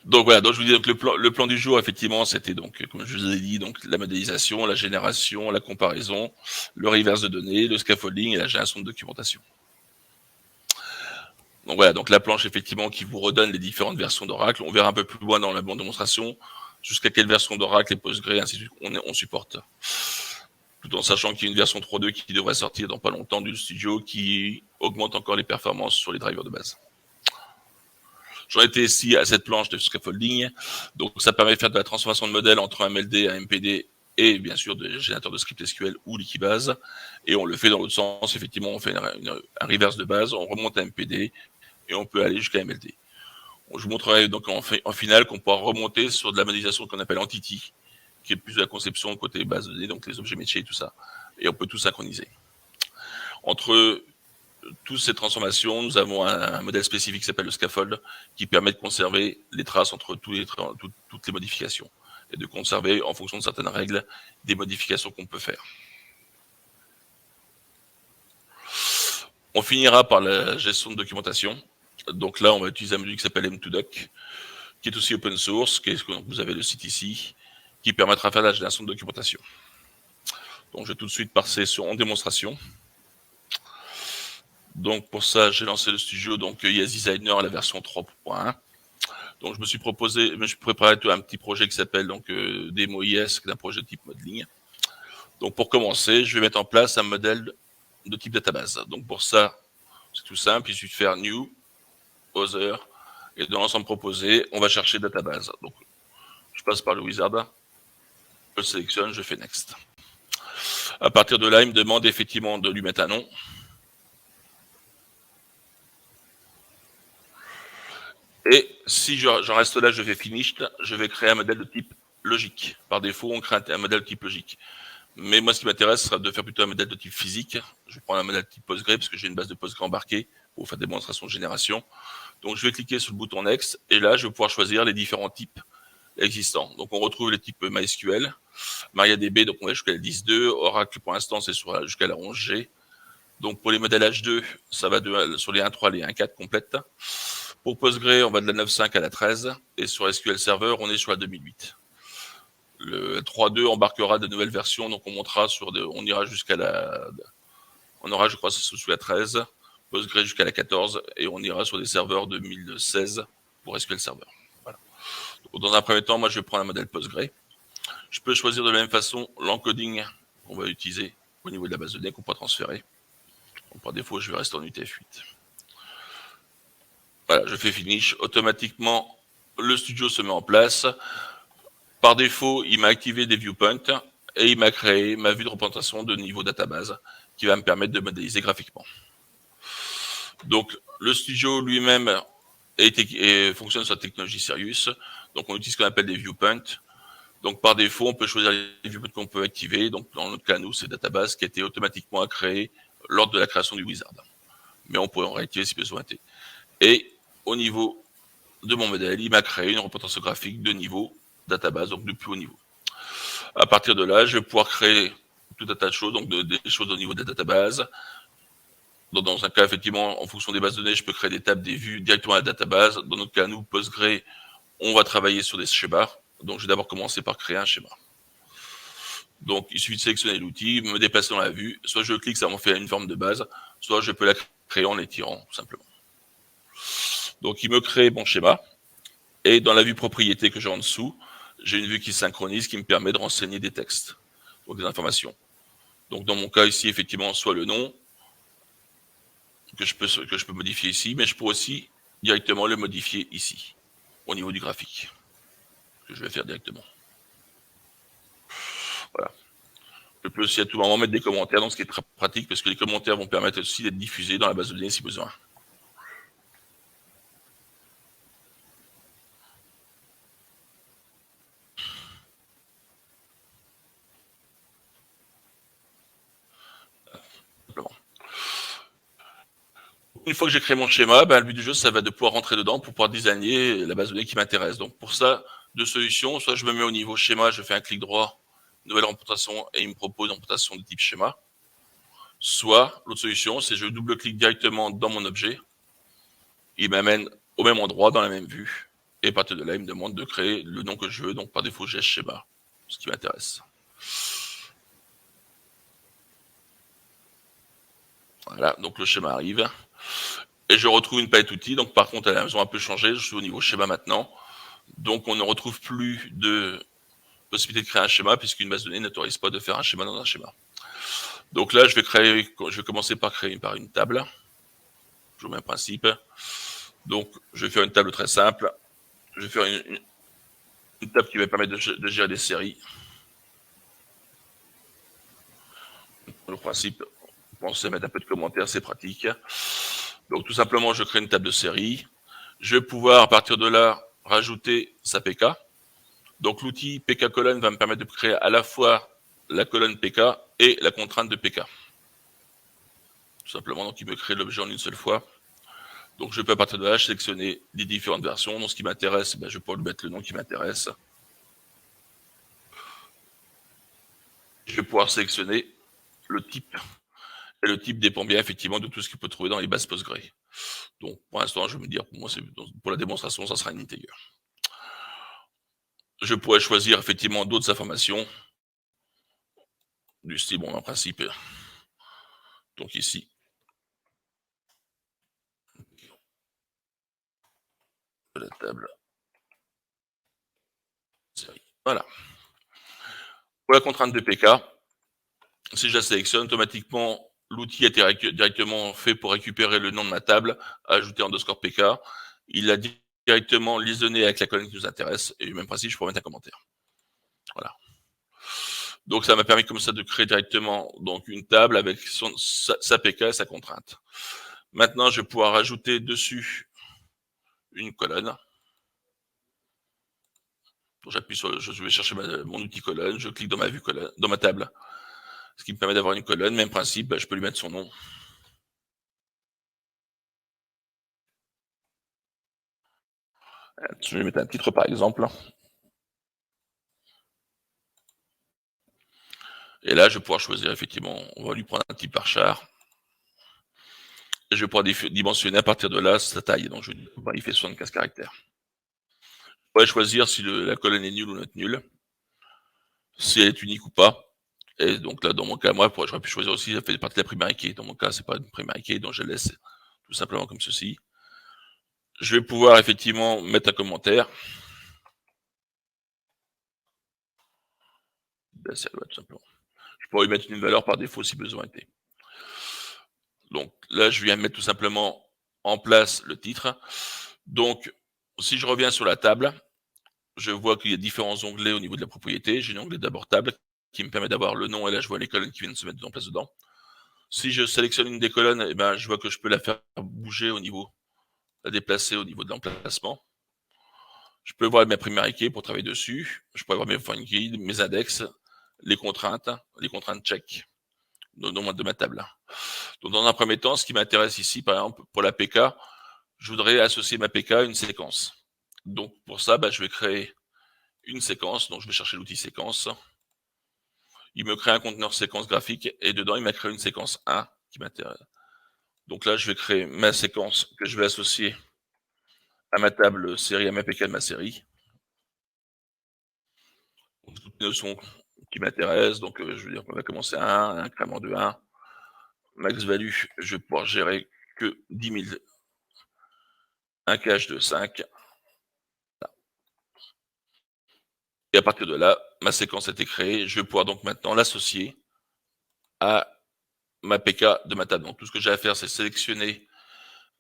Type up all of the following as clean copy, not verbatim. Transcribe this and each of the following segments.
Donc voilà, donc je vous dis donc le plan du jour, effectivement, c'était donc, comme je vous ai dit, donc la modélisation, la génération, la comparaison, le reverse de données, le scaffolding et la génération de documentation. Donc voilà, donc la planche, effectivement, qui vous redonne les différentes versions d'Oracle. On verra un peu plus loin dans la bande démonstration jusqu'à quelle version d'Oracle et Postgre, ainsi de suite, on supporte. Tout en sachant qu'il y a une version 3.2 qui devrait sortir dans pas longtemps du studio qui augmente encore les performances sur les drivers de base. J'en étais ici à cette planche de scaffolding. Donc, ça permet de faire de la transformation de modèle entre un MLD, un MPD et bien sûr des générateurs de script SQL ou l'Equibase. Et on le fait dans l'autre sens. Effectivement, on fait un reverse de base, on remonte à MPD et on peut aller jusqu'à MLD. Je vous montrerai donc en finale qu'on pourra remonter sur de la modélisation qu'on appelle Entity, qui est plus de la conception côté base de données, donc les objets métiers et tout ça. Et on peut tout synchroniser. Entre toutes ces transformations, nous avons un modèle spécifique qui s'appelle le scaffold, qui permet de conserver les traces entre toutes les modifications et de conserver, en fonction de certaines règles, des modifications qu'on peut faire. On finira par la gestion de documentation. Donc là, on va utiliser un module qui s'appelle M2Doc, qui est aussi open source, vous avez le site ici, qui permettra de faire la génération de documentation. Donc je vais tout de suite passer en démonstration. Donc pour ça, j'ai lancé le studio, donc Yes Designer à la version 3.1. Donc je me suis préparé un petit projet qui s'appelle donc Demo Yes, qui est un projet de type modeling. Donc pour commencer, je vais mettre en place un modèle de type database. Donc pour ça, c'est tout simple, il suffit de faire New, Other, et dans l'ensemble proposé, on va chercher database. Donc je passe par le wizard, je le sélectionne, je fais Next. À partir de là, il me demande effectivement de lui mettre un nom. Et si j'en reste là, je fais Finish, je vais créer un modèle de type logique. Par défaut, on crée un modèle de type logique. Mais moi, ce qui m'intéresse, sera de faire plutôt un modèle de type physique. Je vais prendre un modèle de type Postgre, parce que j'ai une base de Postgre embarquée pour faire des démonstrations de génération. Donc, je vais cliquer sur le bouton Next, et là, je vais pouvoir choisir les différents types existants. Donc, on retrouve les types MySQL, MariaDB, donc on va jusqu'à la 10.2, Oracle, pour l'instant, c'est jusqu'à la 11G. Donc, pour les modèles H2, ça va sur les 1.3, les 1.4 complètes. Pour Postgre, on va de la 9.5 à la 13, et sur SQL Server, on est sur la 2008. Le 3.2 embarquera de nouvelles versions, donc on montera on ira jusqu'à on aura, je crois, sous la 13, Postgre jusqu'à la 14, et on ira sur des serveurs 2016 pour SQL Server. Voilà. Donc, dans un premier temps, moi, je vais prendre un modèle Postgre. Je peux choisir de la même façon l'encoding qu'on va utiliser au niveau de la base de données qu'on pourra transférer. Donc, par défaut, je vais rester en UTF-8. Voilà, je fais Finish. Automatiquement, le studio se met en place. Par défaut, il m'a activé des viewpoints et il m'a créé ma vue de représentation de niveau database qui va me permettre de modéliser graphiquement. Donc, le studio lui-même fonctionne sur la technologie Sirius. Donc, on utilise ce qu'on appelle des viewpoints. Donc, par défaut, on peut choisir les viewpoints qu'on peut activer. Donc, dans notre cas, nous, c'est database qui a été automatiquement créée lors de la création du wizard. Mais on pourrait en réactiver si besoin était. Et au niveau de mon modèle, il m'a créé une représentation graphique de niveau database, donc de plus haut niveau. À partir de là, je vais pouvoir créer tout un tas de choses, donc des choses au niveau des databases. Donc, dans un cas, effectivement, en fonction des bases de données, je peux créer des tables, des vues directement à la database. Dans notre cas, nous, Postgre, on va travailler sur des schémas. Donc, je vais d'abord commencer par créer un schéma. Donc, il suffit de sélectionner l'outil, me déplacer dans la vue. Soit je clique, ça m'en fait une forme de base. Soit je peux la créer en l'étirant, tout simplement. Donc, il me crée mon schéma. Et dans la vue propriété que j'ai en dessous, j'ai une vue qui synchronise, qui me permet de renseigner des textes, donc des informations. Donc, dans mon cas ici, effectivement, soit le nom, que je peux modifier ici, mais je peux aussi directement le modifier ici, au niveau du graphique, que je vais faire directement. Voilà. Je peux aussi à tout moment mettre des commentaires, donc ce qui est très pratique, parce que les commentaires vont permettre aussi d'être diffusés dans la base de données si besoin. Une fois que j'ai créé mon schéma, le but du jeu, ça va de pouvoir rentrer dedans pour pouvoir designer la base de données qui m'intéresse. Donc pour ça, deux solutions. Soit je me mets au niveau schéma, je fais un clic droit, nouvelle représentation, et il me propose une représentation de type schéma. Soit, l'autre solution, c'est je double-clique directement dans mon objet. Il m'amène au même endroit, dans la même vue. Et à partir de là, il me demande de créer le nom que je veux. Donc, par défaut, j'ai schéma, ce qui m'intéresse. Voilà, donc le schéma arrive. Et je retrouve une palette outils. Donc, par contre, elles ont un peu changé. Je suis au niveau schéma maintenant. Donc, on ne retrouve plus de possibilité de créer un schéma puisqu'une base de données n'autorise pas de faire un schéma dans un schéma. Donc là, je vais commencer par créer par une table. Je vous mets un principe. Donc, je vais faire une table très simple. Je vais faire une table qui va permettre de gérer des séries. Le principe, pensez à mettre un peu de commentaires, c'est pratique. Donc, tout simplement, je crée une table de série. Je vais pouvoir, à partir de là, rajouter sa PK. Donc, l'outil PK colonne va me permettre de créer à la fois la colonne PK et la contrainte de PK. Tout simplement, donc, il me crée l'objet en une seule fois. Donc, je peux à partir de là sélectionner les différentes versions. Donc, ce qui m'intéresse, je vais pouvoir lui mettre le nom qui m'intéresse. Je vais pouvoir sélectionner le type. Et le type dépend bien effectivement de tout ce qu'il peut trouver dans les bases Postgre. Donc, pour l'instant, je vais me dire, pour moi, pour la démonstration, ça sera un integer. Je pourrais choisir effectivement d'autres informations du style, bon, en principe. Donc ici, la table. Voilà. Pour la contrainte de PK, si je la sélectionne, automatiquement, l'outil a été directement fait pour récupérer le nom de ma table, ajouter underscore PK. Il a directement liaisonné avec la colonne qui nous intéresse. Et même principe, je pourrais mettre un commentaire. Voilà. Donc, ça m'a permis comme ça de créer directement donc une table avec sa PK et sa contrainte. Maintenant, je vais pouvoir ajouter dessus une colonne. J'appuie sur, je vais chercher mon outil colonne, je clique dans ma vue colonne, dans ma table, ce qui me permet d'avoir une colonne. Même principe, je peux lui mettre son nom. Je vais mettre un titre par exemple. Et là, je vais pouvoir choisir effectivement, on va lui prendre un type par char. Et je vais pouvoir dimensionner à partir de là sa taille. Donc, je vais il fait 75 caractères. Je pourrais choisir si la colonne est nulle ou not nulle, si elle est unique ou pas. Et donc là, dans mon cas, moi, j'aurais pu choisir aussi, ça fait partie de la primary key. Dans mon cas, c'est pas une primary key, donc je laisse tout simplement comme ceci. Je vais pouvoir effectivement mettre un commentaire. Ça va tout simplement. Je pourrais mettre une valeur par défaut si besoin était. Donc là, je viens mettre tout simplement en place le titre. Donc, si je reviens sur la table, je vois qu'il y a différents onglets au niveau de la propriété. J'ai un onglet d'abord table qui me permet d'avoir le nom et là, je vois les colonnes qui viennent de se mettre en place dedans. Si je sélectionne une des colonnes, je vois que je peux la faire bouger au niveau, la déplacer au niveau de l'emplacement. Je peux voir mes primary keys pour travailler dessus. Je peux avoir mes foreign keys, mes index, les contraintes check de ma table. Donc, dans un premier temps, ce qui m'intéresse ici, par exemple, pour la PK, je voudrais associer ma PK à une séquence. Donc, pour ça, je vais créer une séquence. Donc, je vais chercher l'outil séquence. Il me crée un conteneur séquence graphique et dedans, il m'a créé une séquence 1 qui m'intéresse. Donc là, je vais créer ma séquence que je vais associer à ma table série, à ma PK de ma série. Donc, toutes les notions qui m'intéressent. Donc, je veux dire qu'on va commencer à 1, un incrément de 1. Max value, je vais pouvoir gérer que 10 000. Un cache de 5. Et à partir de là, ma séquence a été créée. Je vais pouvoir donc maintenant l'associer à ma PK de ma table. Donc, tout ce que j'ai à faire, c'est sélectionner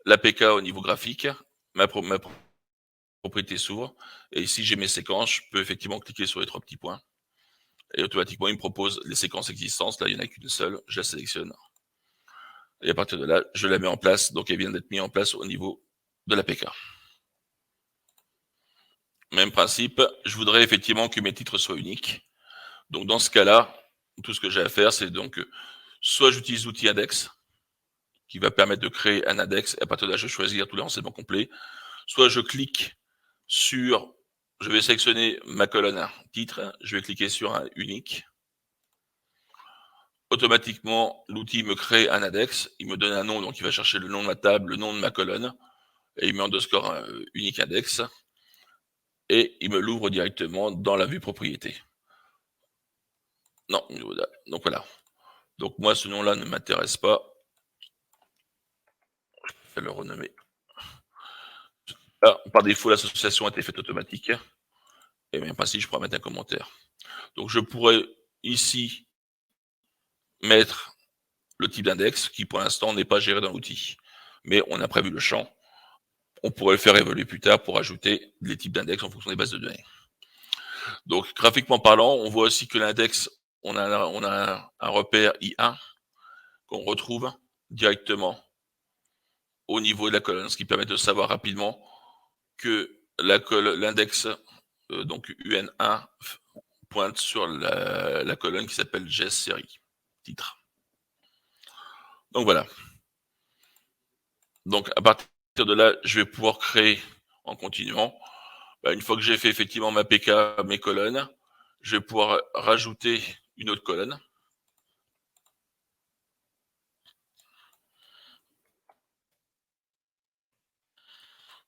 la PK au niveau graphique. Ma propriété s'ouvre. Et ici, j'ai mes séquences. Je peux effectivement cliquer sur les 3 petits points. Et automatiquement, il me propose les séquences existantes. Là, il n'y en a qu'une seule. Je la sélectionne. Et à partir de là, je la mets en place. Donc, elle vient d'être mise en place au niveau de la PK. Même principe, je voudrais effectivement que mes titres soient uniques. Donc, dans ce cas-là, tout ce que j'ai à faire, c'est donc soit j'utilise l'outil index, qui va permettre de créer un index, et à partir de là, je vais choisir tous les renseignements complets. Soit je clique sur, je vais sélectionner ma colonne titre, je vais cliquer sur un unique. Automatiquement, l'outil me crée un index, il me donne un nom, donc il va chercher le nom de ma table, le nom de ma colonne, et il met underscore unique index. et il me l'ouvre directement dans la vue propriété. Non, donc voilà. Donc moi, ce nom-là ne m'intéresse pas. Je vais le renommer. Ah, par défaut, l'association a été faite automatique. Et même pas si je pourrais mettre un commentaire. Donc je pourrais ici mettre le type d'index qui pour l'instant n'est pas géré dans l'outil. Mais on a prévu le champ. On pourrait le faire évoluer plus tard pour ajouter les types d'index en fonction des bases de données. Donc graphiquement parlant, on voit aussi que l'index, on a un repère I1 qu'on retrouve directement au niveau de la colonne, ce qui permet de savoir rapidement que l'index, donc UN1, pointe sur la colonne qui s'appelle JS série, titre. Donc voilà. Donc à partir de là, je vais pouvoir créer en continuant. Une fois que j'ai fait effectivement ma PK, mes colonnes, je vais pouvoir rajouter une autre colonne.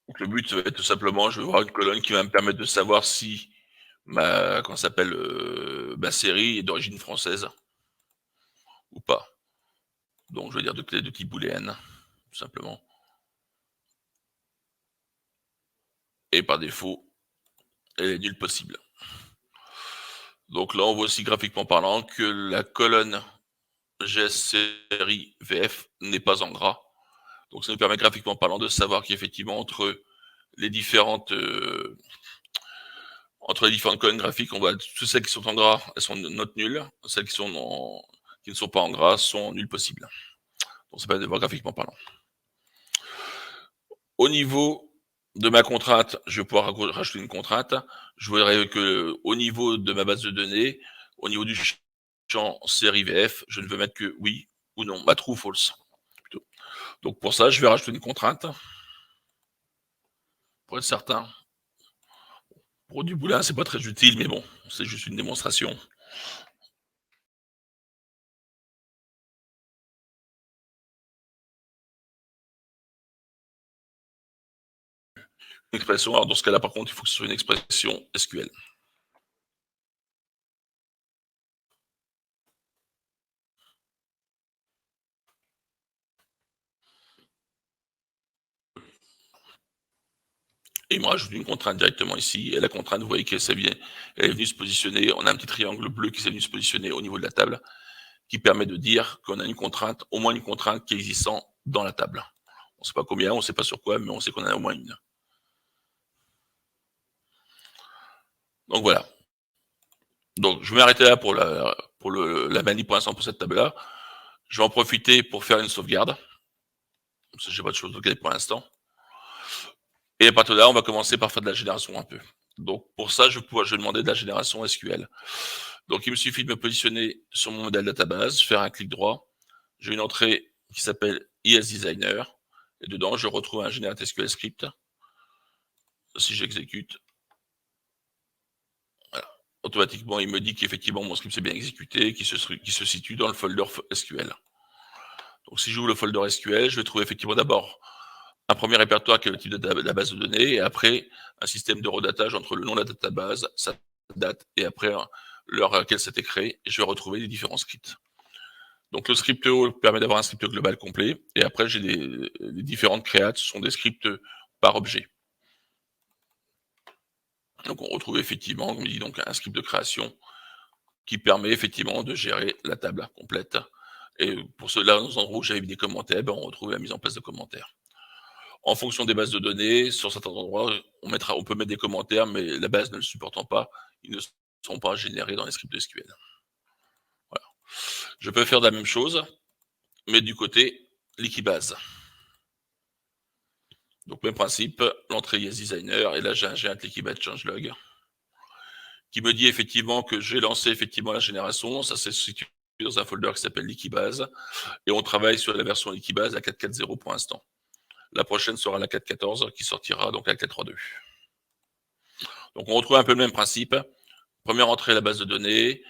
Donc le but, ça va être tout simplement, je vais voir une colonne qui va me permettre de savoir si ma série est d'origine française ou pas. Donc je vais dire de type booléenne, tout simplement. Et par défaut, elle est nulle possible. Donc là, on voit aussi graphiquement parlant que la colonne GS série VF n'est pas en gras. Donc ça nous permet graphiquement parlant de savoir qu'effectivement entre les différentes colonnes graphiques, on voit toutes celles qui sont en gras, elles sont notes nulles, celles qui ne sont pas en gras sont nulles possibles. Donc ça permet de voir graphiquement parlant. Au niveau de ma contrainte, je vais pouvoir rajouter une contrainte. Je voudrais que au niveau de ma base de données, au niveau du champ série VF, je ne veux mettre que oui ou non, true ou false. Plutôt. Donc pour ça, je vais rajouter une contrainte pour être certain. Pour du boulin, c'est pas très utile, mais bon, c'est juste une démonstration. Une expression, alors dans ce cas-là, par contre, il faut que ce soit une expression SQL. Et il me rajoute une contrainte directement ici. Et la contrainte, vous voyez qu'elle est venue se positionner. On a un petit triangle bleu qui s'est venu se positionner au niveau de la table, qui permet de dire qu'on a une contrainte, au moins une contrainte qui est existant dans la table. On ne sait pas combien, on ne sait pas sur quoi, mais on sait qu'on a au moins une. Donc voilà. Donc je vais m'arrêter là pour la manip pour l'instant pour cette table-là. Je vais en profiter pour faire une sauvegarde. Je n'ai pas de choses sauvegarder pour l'instant. Et à partir de là, on va commencer par faire de la génération un peu. Donc pour ça, je vais demander de la génération SQL. Donc il me suffit de me positionner sur mon modèle database, faire un clic droit. J'ai une entrée qui s'appelle ESDesigner. Et dedans, je retrouve un générateur SQL script. Si j'exécute, voilà. Automatiquement, il me dit qu'effectivement, mon script s'est bien exécuté, qui se situe dans le folder SQL. Donc si j'ouvre le folder SQL, je vais trouver effectivement d'abord un premier répertoire qui est le type de la base de données, et après un système de redatage entre le nom de la database, sa date, et après l'heure à laquelle c'était créé, et je vais retrouver les différents scripts. Donc le script O permet d'avoir un script global complet, et après j'ai les différentes créates, ce sont des scripts par objet. Donc on retrouve effectivement, comme dit, donc un script de création qui permet effectivement de gérer la table complète. Et pour ceux-là, dans les endroits où j'avais mis des commentaires, on retrouve la mise en place de commentaires. En fonction des bases de données, sur certains endroits, on peut mettre des commentaires, mais la base ne le supportant pas, ils ne sont pas générés dans les scripts SQL. Voilà. Je peux faire la même chose, mais du côté Liquibase. Donc même principe, l'entrée YesDesigner, et là j'ai un Liquibase changelog qui me dit effectivement que j'ai lancé effectivement la génération, ça s'est situé dans un folder qui s'appelle Liquibase, et on travaille sur la version Liquibase à 4.4.0 pour l'instant. La prochaine sera la 4.14 qui sortira donc à 4.3.2. Donc on retrouve un peu le même principe. Première entrée à la base de données,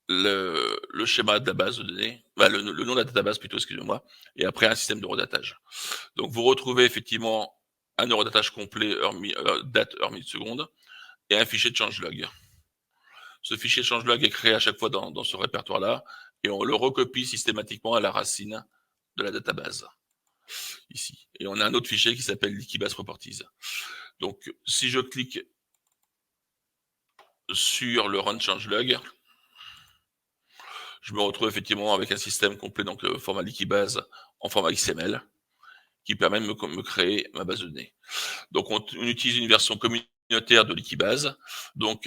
le schéma de la base de données, le nom de la database plutôt, excusez-moi, et après un système de redatage. Donc vous retrouvez effectivement un redatage complet date, heure, minute, seconde, et un fichier de changelog. Ce fichier changelog est créé à chaque fois dans ce répertoire-là, et on le recopie systématiquement à la racine de la database, ici. Et on a un autre fichier qui s'appelle Liquibase Properties. Donc, si je clique sur le Run Changelog, je me retrouve effectivement avec un système complet, donc format Liquibase en format XML, qui permet de me créer ma base de données. Donc, on utilise une version communautaire de Liquibase. Donc,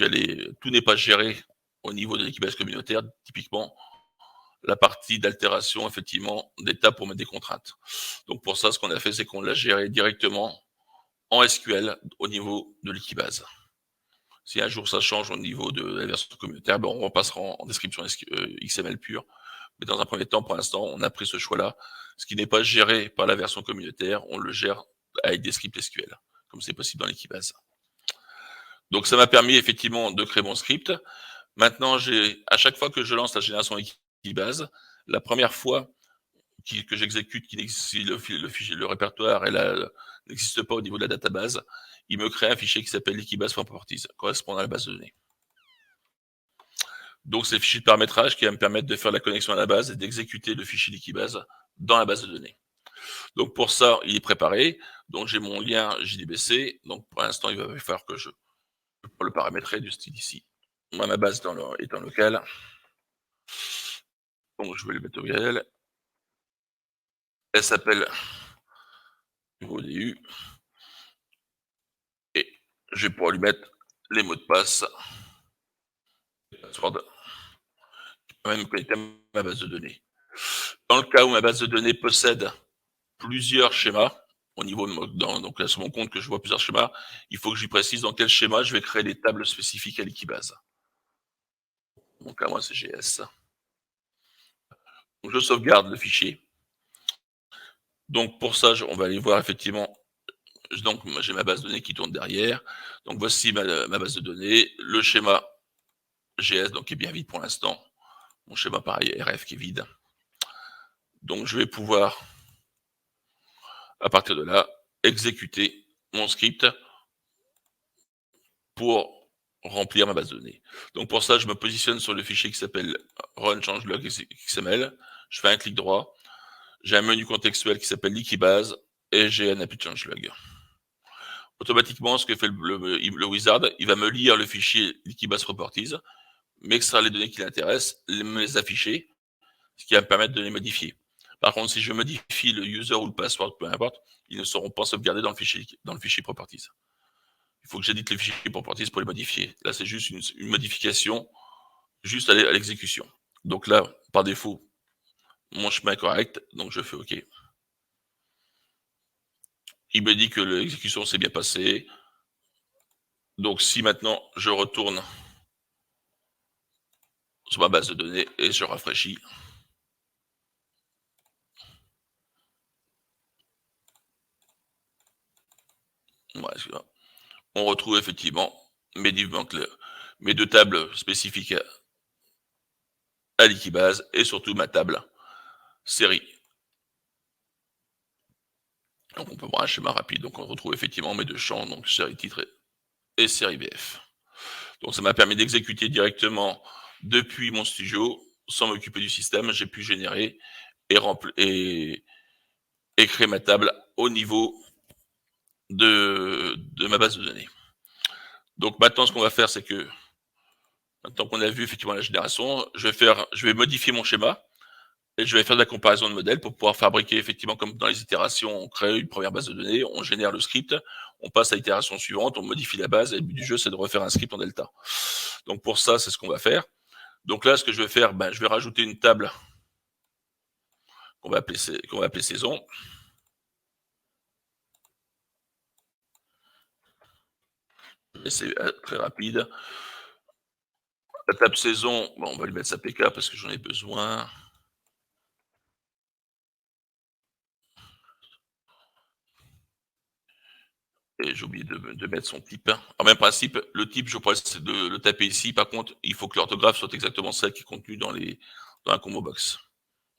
tout n'est pas géré au niveau de Liquibase communautaire. Typiquement, la partie d'altération, effectivement, d'état pour mettre des contraintes. Donc, pour ça, ce qu'on a fait, c'est qu'on l'a géré directement en SQL au niveau de Liquibase. Si un jour ça change au niveau de la version communautaire, ben on repassera en description XML pure. Mais dans un premier temps, pour l'instant, on a pris ce choix-là. Ce qui n'est pas géré par la version communautaire, on le gère avec des scripts SQL, comme c'est possible dans Liquibase. Donc ça m'a permis effectivement de créer mon script. Maintenant, à chaque fois que je lance la génération Liquibase, la première fois que j'exécute, si le répertoire n'existe pas au niveau de la database, il me crée un fichier qui s'appelle liquibase.properties, correspondant à la base de données. Donc, c'est le fichier de paramétrage qui va me permettre de faire la connexion à la base et d'exécuter le fichier Liquibase dans la base de données. Donc, pour ça, il est préparé. Donc, j'ai mon lien JDBC. Donc, pour l'instant, il va falloir que je le paramétrer du style ici. Moi, ma base est en local. Donc, je vais le mettre au réel. Elle s'appelle ODU. Et je vais pouvoir lui mettre les mots de passe, les passwords, qui permettent de me connecter à ma base de données. Dans le cas où ma base de données possède plusieurs schémas, au niveau donc là sur mon compte que je vois plusieurs schémas, il faut que je lui précise dans quel schéma je vais créer des tables spécifiques à Liquibase. Donc à moi c'est GS. Donc je sauvegarde le fichier. Donc pour ça, on va aller voir effectivement. Donc j'ai ma base de données qui tourne derrière. Donc voici ma base de données, le schéma GS donc qui est bien vide pour l'instant. Mon schéma pareil RF qui est vide. Donc je vais pouvoir à partir de là exécuter mon script pour remplir ma base de données. Donc pour ça, je me positionne sur le fichier qui s'appelle run changelog XML. Je fais un clic droit. J'ai un menu contextuel qui s'appelle Liquibase et j'ai un appui de changelog. Automatiquement, ce que fait le wizard, il va me lire le fichier Liquibase Properties, m'extraire les données qui l'intéressent, me les afficher, ce qui va me permettre de les modifier. Par contre, si je modifie le user ou le password, peu importe, ils ne seront pas sauvegardés dans le fichier Properties. Il faut que j'édite les fichiers Properties pour les modifier. Là, c'est juste une modification juste à l'exécution. Donc là, par défaut, mon chemin est correct, donc je fais OK. Il me dit que l'exécution s'est bien passée. Donc si maintenant je retourne sur ma base de données et je rafraîchis, on retrouve effectivement mes deux tables spécifiques à Liquibase et surtout ma table série. Donc on peut voir un schéma rapide. Donc on retrouve effectivement mes deux champs, donc série titre et série BF. Donc ça m'a permis d'exécuter directement depuis mon studio, sans m'occuper du système. J'ai pu générer et créer ma table au niveau de ma base de données. Donc maintenant, ce qu'on va faire, c'est que maintenant qu'on a vu effectivement la génération, je vais modifier mon schéma et je vais faire de la comparaison de modèles pour pouvoir fabriquer effectivement, comme dans les itérations, on crée une première base de données, on génère le script, on passe à l'itération suivante, on modifie la base et le but du jeu, c'est de refaire un script en delta. Donc pour ça, c'est ce qu'on va faire. Donc là, ce que je vais faire, je vais rajouter une table qu'on va appeler saison. Et c'est très rapide. La table saison, on va lui mettre sa PK parce que j'en ai besoin. Et j'ai oublié de mettre son type. En même principe, le type, je pourrais le taper ici. Par contre, il faut que l'orthographe soit exactement celle qui est contenue dans la combo box.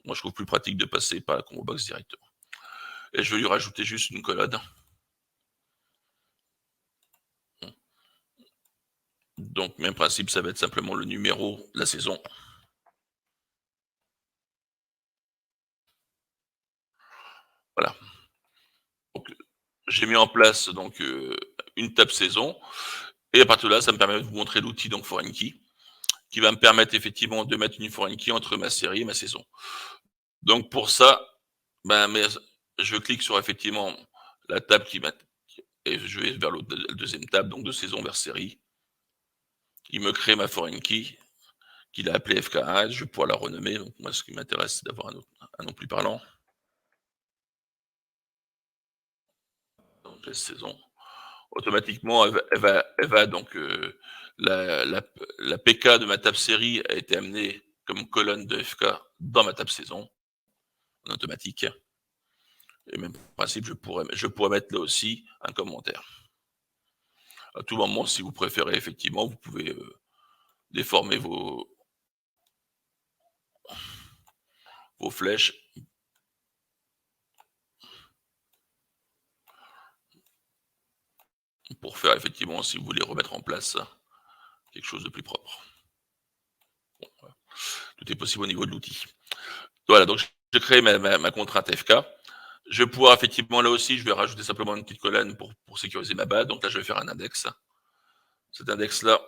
Moi, je trouve plus pratique de passer par la combo box directement. Et je vais lui rajouter juste une colonne. Donc, même principe, ça va être simplement le numéro de la saison. Voilà. Donc, j'ai mis en place donc une table saison. Et à partir de là, ça me permet de vous montrer l'outil donc Foreign Key, qui va me permettre effectivement de mettre une Foreign Key entre ma série et ma saison. Donc pour ça, ben, je clique sur effectivement la table qui m'a et je vais vers la deuxième table, donc de saison vers série. Il me crée ma foreign key, qu'il a appelée FK1, je vais pouvoir la renommer. Donc moi, ce qui m'intéresse, c'est d'avoir un nom plus parlant. Donc la saison. Automatiquement, elle va donc la PK de ma table série a été amenée comme colonne de FK dans ma table saison, en automatique. Et même principe, je pourrais mettre là aussi un commentaire. À tout moment, si vous préférez, effectivement, vous pouvez déformer vos flèches pour faire effectivement, si vous voulez remettre en place quelque chose de plus propre. Bon, voilà. Tout est possible au niveau de l'outil. Voilà, donc je crée ma contrainte FK. Je vais pouvoir effectivement, là aussi, je vais rajouter simplement une petite colonne pour sécuriser ma base. Donc là, je vais faire un index. Cet index-là,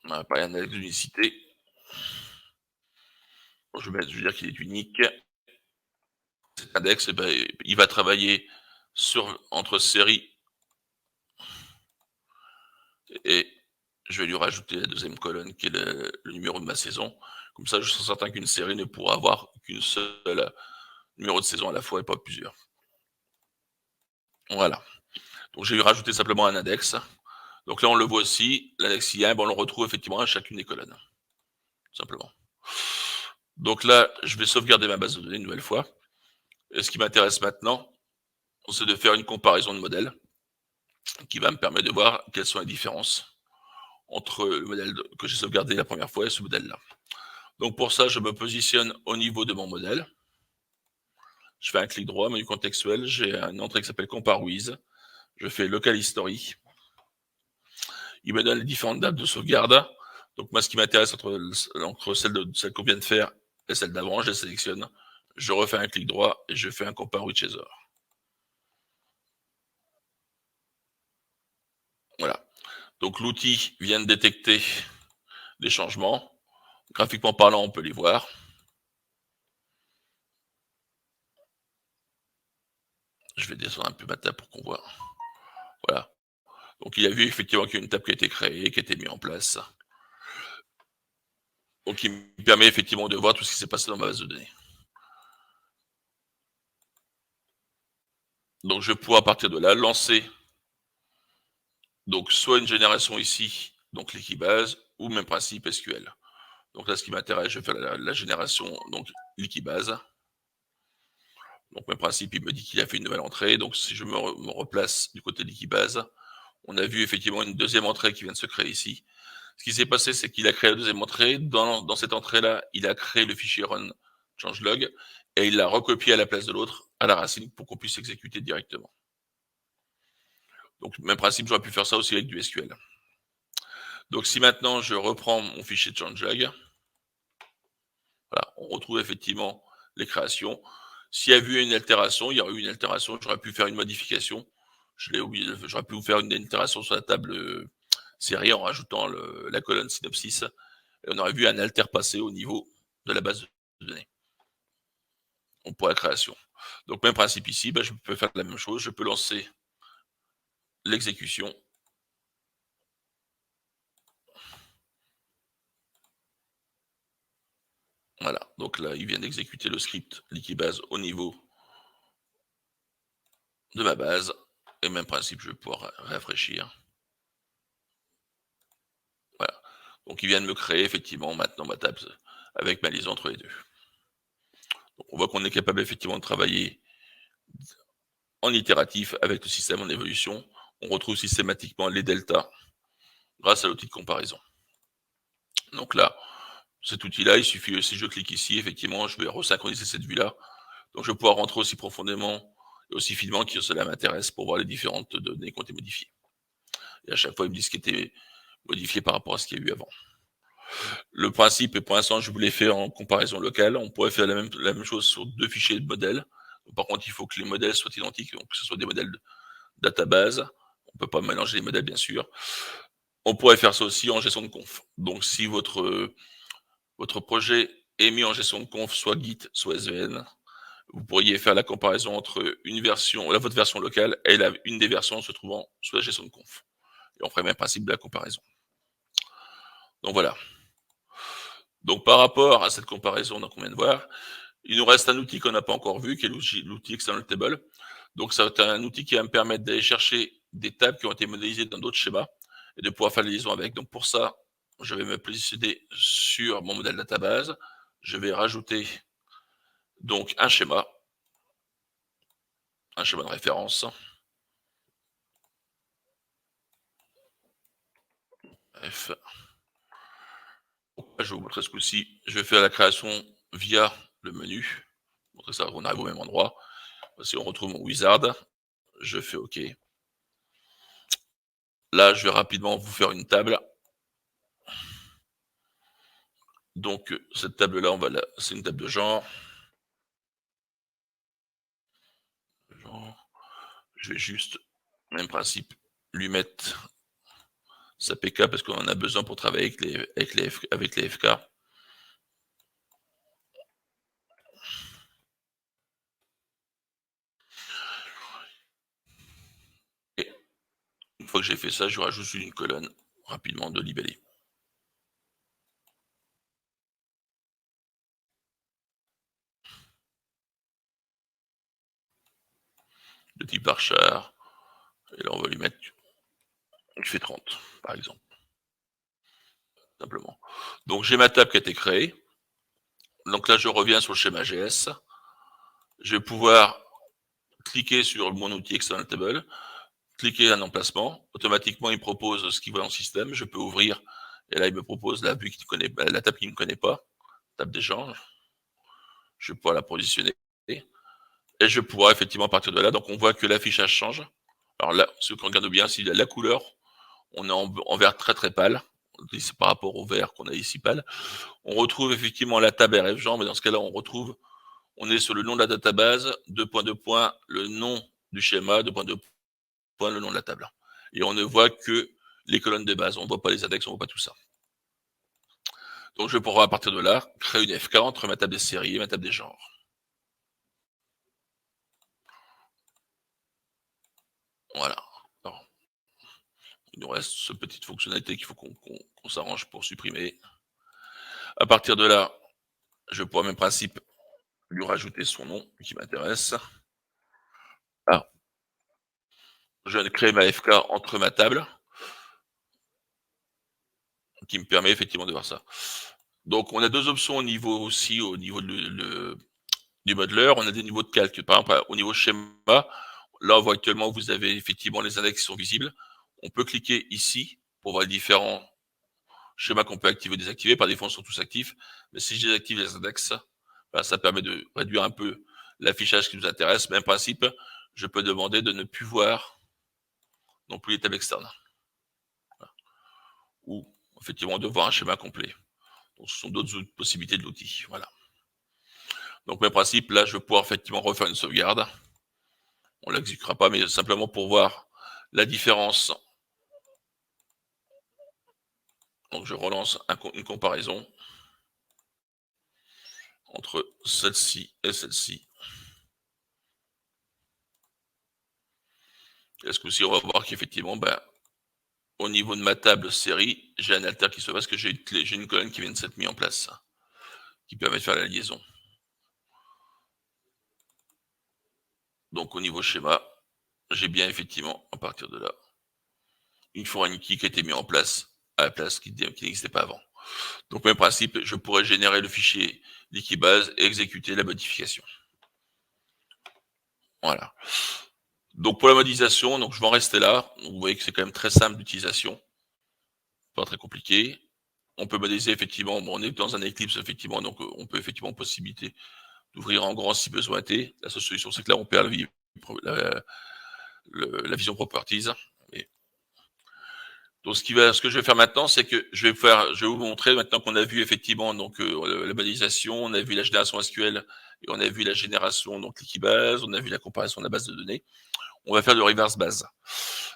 on va parler d'index d'unicité. Bon, je vais dire qu'il est unique. Cet index, eh ben, il va travailler entre séries et je vais lui rajouter la deuxième colonne qui est le numéro de ma saison. Comme ça, je suis certain qu'une série ne pourra avoir qu'une seule numéro de saison à la fois et pas plusieurs. Voilà. Donc, j'ai rajouté simplement un index. Donc là, on le voit aussi, l'index IAM, on le retrouve effectivement à chacune des colonnes. Tout simplement. Donc là, je vais sauvegarder ma base de données une nouvelle fois. Et ce qui m'intéresse maintenant, c'est de faire une comparaison de modèles qui va me permettre de voir quelles sont les différences entre le modèle que j'ai sauvegardé la première fois et ce modèle-là. Donc pour ça, je me positionne au niveau de mon modèle. Je fais un clic droit, menu contextuel, j'ai une entrée qui s'appelle Compare With. Je fais Local History. Il me donne les différentes dates de sauvegarde. Donc moi, ce qui m'intéresse entre celle qu'on vient de faire et celle d'avant, je les sélectionne. Je refais un clic droit et je fais un Compare With Chaser. Voilà. Donc l'outil vient de détecter les changements. Graphiquement parlant, on peut les voir. Je vais descendre un peu ma table pour qu'on voit. Voilà. Donc il a vu effectivement qu'il y a une table qui a été créée, qui a été mise en place. Donc il me permet effectivement de voir tout ce qui s'est passé dans ma base de données. Donc je vais pouvoir à partir de là lancer donc soit une génération ici, donc l'Equibase, ou même principe SQL. Donc là, ce qui m'intéresse, je vais faire la génération, donc l'Equibase. Donc même principe, il me dit qu'il a fait une nouvelle entrée. Donc si je me replace du côté de l'Equibase, on a vu effectivement une deuxième entrée qui vient de se créer ici. Ce qui s'est passé, c'est qu'il a créé la deuxième entrée. Dans cette entrée-là, il a créé le fichier run changelog et il l'a recopié à la place de l'autre, à la racine, pour qu'on puisse exécuter directement. Donc, même principe, j'aurais pu faire ça aussi avec du SQL. Donc, si maintenant je reprends mon fichier de changelog, voilà, on retrouve effectivement les créations. S'il y a eu une altération, il y aurait eu une altération, j'aurais pu faire une modification. Je l'ai oublié, j'aurais pu vous faire une altération sur la table série en rajoutant la colonne synopsis. Et on aurait vu un alter passer au niveau de la base de données pour la création. Donc, même principe ici, je peux faire la même chose. Je peux lancer l'exécution. Voilà, donc là, il vient d'exécuter le script Liquibase au niveau de ma base. Et même principe, je vais pouvoir rafraîchir. Voilà. Donc, il vient de me créer effectivement maintenant ma table avec ma liaison entre les deux. Donc, on voit qu'on est capable effectivement de travailler en itératif avec le système en évolution. On retrouve systématiquement les deltas grâce à l'outil de comparaison. Donc là, cet outil-là, il suffit, si je clique ici, effectivement, je vais resynchroniser cette vue-là. Donc, je vais pouvoir rentrer aussi profondément et aussi finement que cela m'intéresse pour voir les différentes données qui ont été modifiées. et à chaque fois, il me dit ce qui était modifié par rapport à ce qu'il y a eu avant. Le principe, et pour l'instant, je vous l'ai fait en comparaison locale. On pourrait faire la même chose sur 2 fichiers de modèles. Par contre, il faut que les modèles soient identiques, donc que ce soit des modèles de database. On peut pas mélanger les modèles, bien sûr. On pourrait faire ça aussi en gestion de conf. Donc, si votre projet est mis en gestion de conf, soit Git, soit SVN, vous pourriez faire la comparaison entre votre version locale et une des versions se trouvant sous la gestion de conf. Et on ferait le même principe de la comparaison. Donc voilà. Donc par rapport à cette comparaison qu'on vient de voir, il nous reste un outil qu'on n'a pas encore vu, qui est l'outil External Table. Donc ça va être un outil qui va me permettre d'aller chercher des tables qui ont été modélisées dans d'autres schémas et de pouvoir faire la liaison avec. Donc pour ça, je vais me positionner sur mon modèle database. Je vais rajouter donc un schéma de référence. F. Je vais vous montrer ce coup-ci. Je vais faire la création via le menu. Montrer ça, on arrive au même endroit. Si on retrouve mon wizard, je fais OK. Là, je vais rapidement vous faire une table. Donc, cette table-là, c'est une table de genre. Je vais juste, même principe, lui mettre sa PK parce qu'on en a besoin pour travailler avec les FK. Et une fois que j'ai fait ça, je rajoute une colonne rapidement de libellé. De type varchar. Et là, on va lui mettre, il fait 30, par exemple. Simplement. Donc, j'ai ma table qui a été créée. Donc là, je reviens sur le schéma GS. Je vais pouvoir cliquer sur mon outil External Table, cliquer un emplacement. Automatiquement, il me propose ce qu'il voit dans le système. Je peux ouvrir. Et là, il me propose la table qu'il ne connaît pas, table d'échange. Je vais pouvoir la positionner. Et je pourrai effectivement partir de là. Donc, on voit que l'affichage change. Alors là, ce qu'on regarde bien, c'est la couleur. On est en vert très très pâle. C'est par rapport au vert qu'on a ici pâle. On retrouve effectivement la table RFGen, mais dans ce cas-là, on est sur le nom de la database, 2 points, le nom du schéma, 2 points, le nom de la table. Et on ne voit que les colonnes de base. On ne voit pas les index, on ne voit pas tout ça. Donc, je pourrai à partir de là créer une FK entre ma table des séries et ma table des genres. Voilà. Alors, il nous reste cette petite fonctionnalité qu'il faut qu'on s'arrange pour supprimer. À partir de là, je pourrai, même principe, lui rajouter son nom qui m'intéresse. Ah. Je viens de créer ma FK entre ma table, qui me permet effectivement de voir ça. Donc, on a 2 options au niveau du modeleur. On a des niveaux de calque. Par exemple, au niveau schéma, là, on voit actuellement, vous avez effectivement les index qui sont visibles. On peut cliquer ici pour voir les différents schémas qu'on peut activer ou désactiver. Par défaut, ils sont tous actifs. Mais si je désactive les index, ça permet de réduire un peu l'affichage qui nous intéresse. Même principe, je peux demander de ne plus voir non plus les tables externes. Voilà. Ou effectivement de voir un schéma complet. Donc, ce sont d'autres possibilités de l'outil. Voilà. Donc, même principe, là, je vais pouvoir effectivement refaire une sauvegarde. On ne l'exécutera pas, mais simplement pour voir la différence. Donc, je relance une comparaison entre celle-ci et celle-ci. Et ce coup-ci, on va voir qu'effectivement, au niveau de ma table série, j'ai un alter qui se passe, parce que j'ai une colonne qui vient de s'être mise en place, qui permet de faire la liaison. Donc, au niveau schéma, j'ai bien effectivement, à partir de là, une foreign key qui a été mise en place à la place qui n'existait pas avant. Donc, même principe, je pourrais générer le fichier Likibase et exécuter la modification. Voilà. Donc, pour la modélisation, donc je vais en rester là. Donc, vous voyez que c'est quand même très simple d'utilisation. Pas très compliqué. On peut modéliser effectivement, on est dans un Eclipse effectivement, donc on peut effectivement possibilité d'ouvrir en grand si besoin était. La seule solution, c'est que là, on perd la vision properties. Et Donc, ce que je vais faire maintenant, c'est que je vais vous montrer maintenant qu'on a vu effectivement donc la modélisation, on a vu la génération SQL et on a vu la génération donc Liquibase, on a vu la comparaison de la base de données. On va faire du reverse base.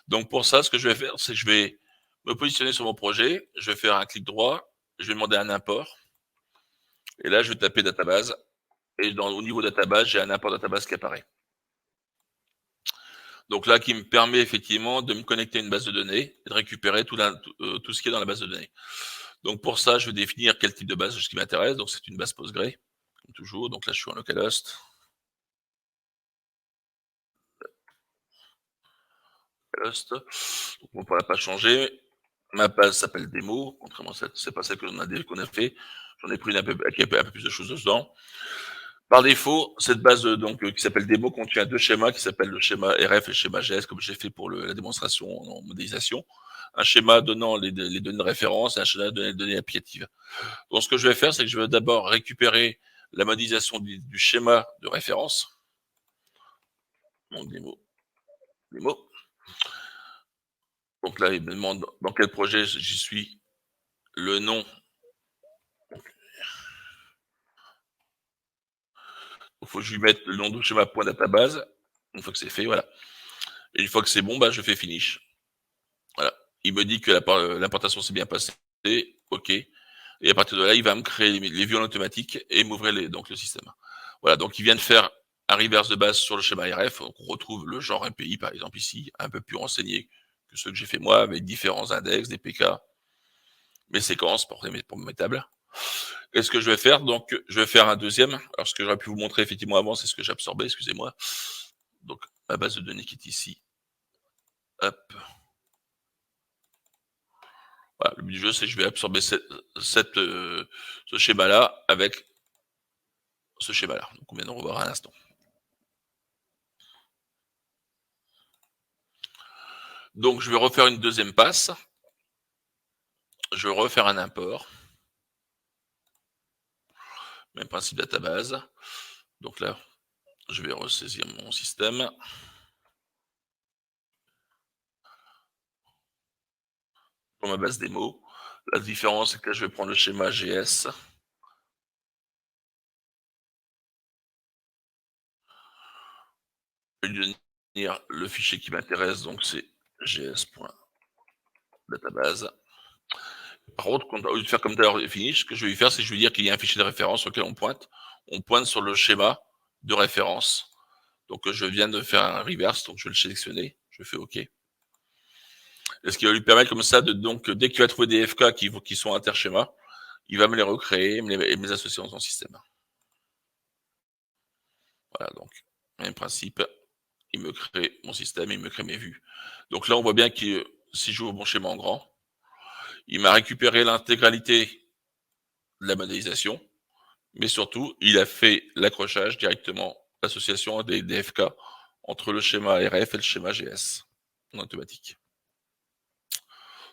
Donc pour ça, ce que je vais faire, c'est que je vais me positionner sur mon projet, je vais faire un clic droit, je vais demander un import, et là je vais taper database, et au niveau database, j'ai un import database qui apparaît. Donc là, qui me permet effectivement de me connecter à une base de données et de récupérer tout ce qui est dans la base de données. Donc pour ça, je vais définir quel type de base qui m'intéresse. Donc c'est une base Postgre, comme toujours. Donc là, je suis en localhost. Donc on ne pourra pas changer. Ma base s'appelle démo, contrairement à c'est pas celle qu'on a fait. J'en ai pris une avec un peu plus de choses dedans. Par défaut, cette base qui s'appelle démo contient deux schémas qui s'appellent le schéma RF et le schéma GS, comme j'ai fait pour la démonstration en modélisation. Un schéma donnant les données de référence et un schéma donnant les données applicatives. Donc, ce que je vais faire, c'est que je vais d'abord récupérer la modélisation du schéma de référence. Donc, démo. Donc là, il me demande dans quel projet j'y suis, le nom. Il faut que je lui mette le nom du schéma .database. Une fois que c'est fait, voilà. Et une fois que c'est bon, je fais finish. Voilà. Il me dit que l'importation s'est bien passée. OK. Et à partir de là, il va me créer les vues en automatique et m'ouvrir donc le système. Voilà. Donc, il vient de faire un reverse de base sur le schéma RF. Donc, on retrouve le genre MPI, par exemple, ici, un peu plus renseigné que ceux que j'ai fait moi, avec différents index, des PK, mes séquences pour mes tables. Et ce que je vais faire, donc, je vais faire un deuxième. Alors, ce que j'aurais pu vous montrer effectivement avant, c'est ce que j'ai absorbé, excusez-moi. Donc, ma base de données qui est ici. Hop. Voilà, le but du jeu, c'est que je vais absorber ce schéma-là avec ce schéma-là. Donc, on vient de revoir à l'instant. Donc, je vais refaire une deuxième passe. Je vais refaire un import. Même principe database. Donc là, je vais ressaisir mon système. Pour ma base démo. La différence, c'est que là, je vais prendre le schéma GS. Je vais lui donner le fichier qui m'intéresse, donc c'est gs.database. Par contre, au lieu de faire comme d'ailleurs finish, ce que je vais lui faire, c'est que je vais lui dire qu'il y a un fichier de référence sur lequel on pointe. On pointe sur le schéma de référence. Donc je viens de faire un reverse, donc je vais le sélectionner, je fais OK. Et ce qui va lui permettre comme ça, donc dès qu'il va trouver des FK qui sont interschémas, il va me les recréer et me les associer dans son système. Voilà, donc même principe, il me crée mon système, il me crée mes vues. Donc là, on voit bien que si j'ouvre mon schéma en grand, il m'a récupéré l'intégralité de la modélisation, mais surtout, il a fait l'accrochage directement, l'association des FK entre le schéma RF et le schéma GS en automatique.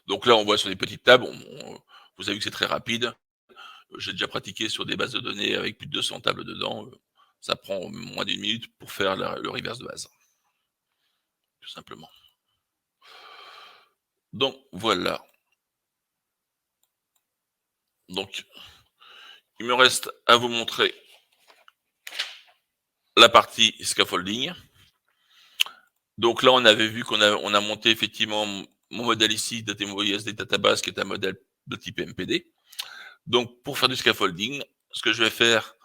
Donc là, on voit sur des petites tables, vous avez vu que c'est très rapide. J'ai déjà pratiqué sur des bases de données avec plus de 200 tables dedans. Ça prend moins d'une minute pour faire le reverse de base. Tout simplement. Donc, voilà. Donc, il me reste à vous montrer la partie scaffolding. Donc là, on avait vu qu'on a monté effectivement mon modèle ici, DataMoISD Database, qui est un modèle de type MPD. Donc, pour faire du scaffolding, ce que je vais faire,